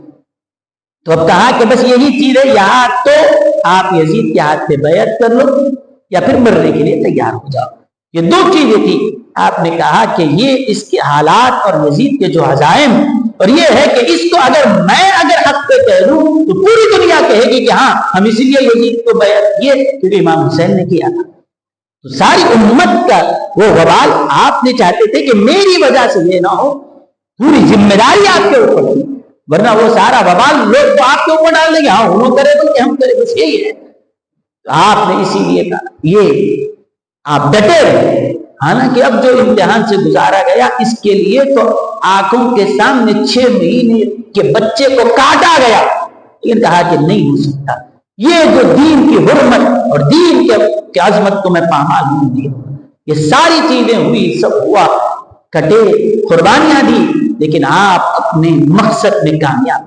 تو اب کہا کہ بس یہی چیز ہے, یہاں تو آپ یزید کے ہاتھ پہ بیعت کر لو یا پھر مرنے کے لیے تیار ہو جاؤ. یہ 2 چیزیں تھی. آپ نے کہا کہ یہ اس کے حالات اور یزید کے جو عزائم, اور یہ ہے کہ اس کو اگر حق پہ کہہ لوں تو پوری دنیا کہے گی کہ ہاں ہم اسی لیے یزید کو بیعت کیے کیونکہ امام حسین نے کیا تھا. تو ساری امت کا وہ وبال آپ نے چاہتے تھے کہ میری وجہ سے یہ نہ ہو, پوری ذمہ داری آپ کے اوپر تھی, ورنہ وہ سارا وبال لوگ تو آپ کے اوپر ڈال دیں گے, ہاں انہوں کرے تو کہ ہم کرے, بس یہی ہے. تو آپ نے اسی لیے کہا یہ آپ ڈٹے رہے. حالانکہ اب جو امتحان سے گزارا گیا اس کے لیے تو آنکھوں کے سامنے 6 مہینے کے بچے کو کاٹا گیا, لیکن کہا کہ نہیں ہو سکتا. یہ جو دین کی حرمت اور دین کی عظمت کو میں پامال نہیں دیا. یہ ساری چیزیں ہوئی, سب ہوا, کٹے, قربانیاں دی, لیکن آپ اپنے مقصد میں کامیاب,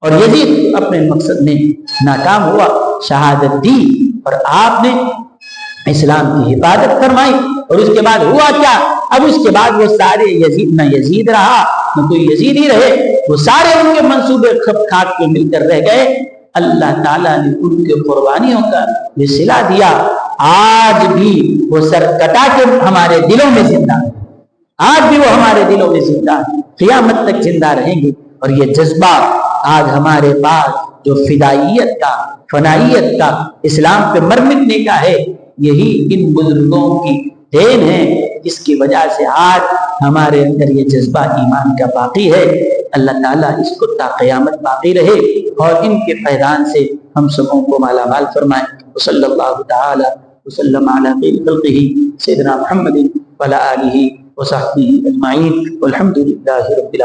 اور یزید اپنے مقصد میں ناکام ہوا, شہادت دی, اور آپ نے اسلام کی حفاظت فرمائی. اور اس کے بعد ہوا کیا؟ اب اس کے بعد وہ سارے یزید, نہ یزید رہا نہ کوئی یزید ہی رہے, وہ سارے ان کے منصوبے خاک پہ مل کر رہ گئے. اللہ تعالیٰ نے ان کے قربانیوں کا یہ صلہ دیا. آج بھی وہ سر کٹا کے ہمارے دلوں میں زندہ ہے, آج بھی وہ ہمارے دلوں میں زندہ ہے, قیامت تک زندہ رہیں گے. اور یہ جذبہ آج ہمارے پاس جو فدائیت کا, فنائیت کا, اسلام پہ مر مٹنے کا ہے, یہی ان بزرگوں کی دین ہے, جس کی وجہ سے آج ہمارے اندر یہ جذبہ ایمان کا باقی ہے. اللہ تعالیٰ اس کو تا قیامت باقی رہے اور ان کے فیضان سے ہم سبوں کو مالا مال فرمائے. صلی اللہ تعالی وسلم علی خیر خلقہ سیدنا محمد وعلی آلہ وصحبہ اجمعین والحمد للہ رب العالمین.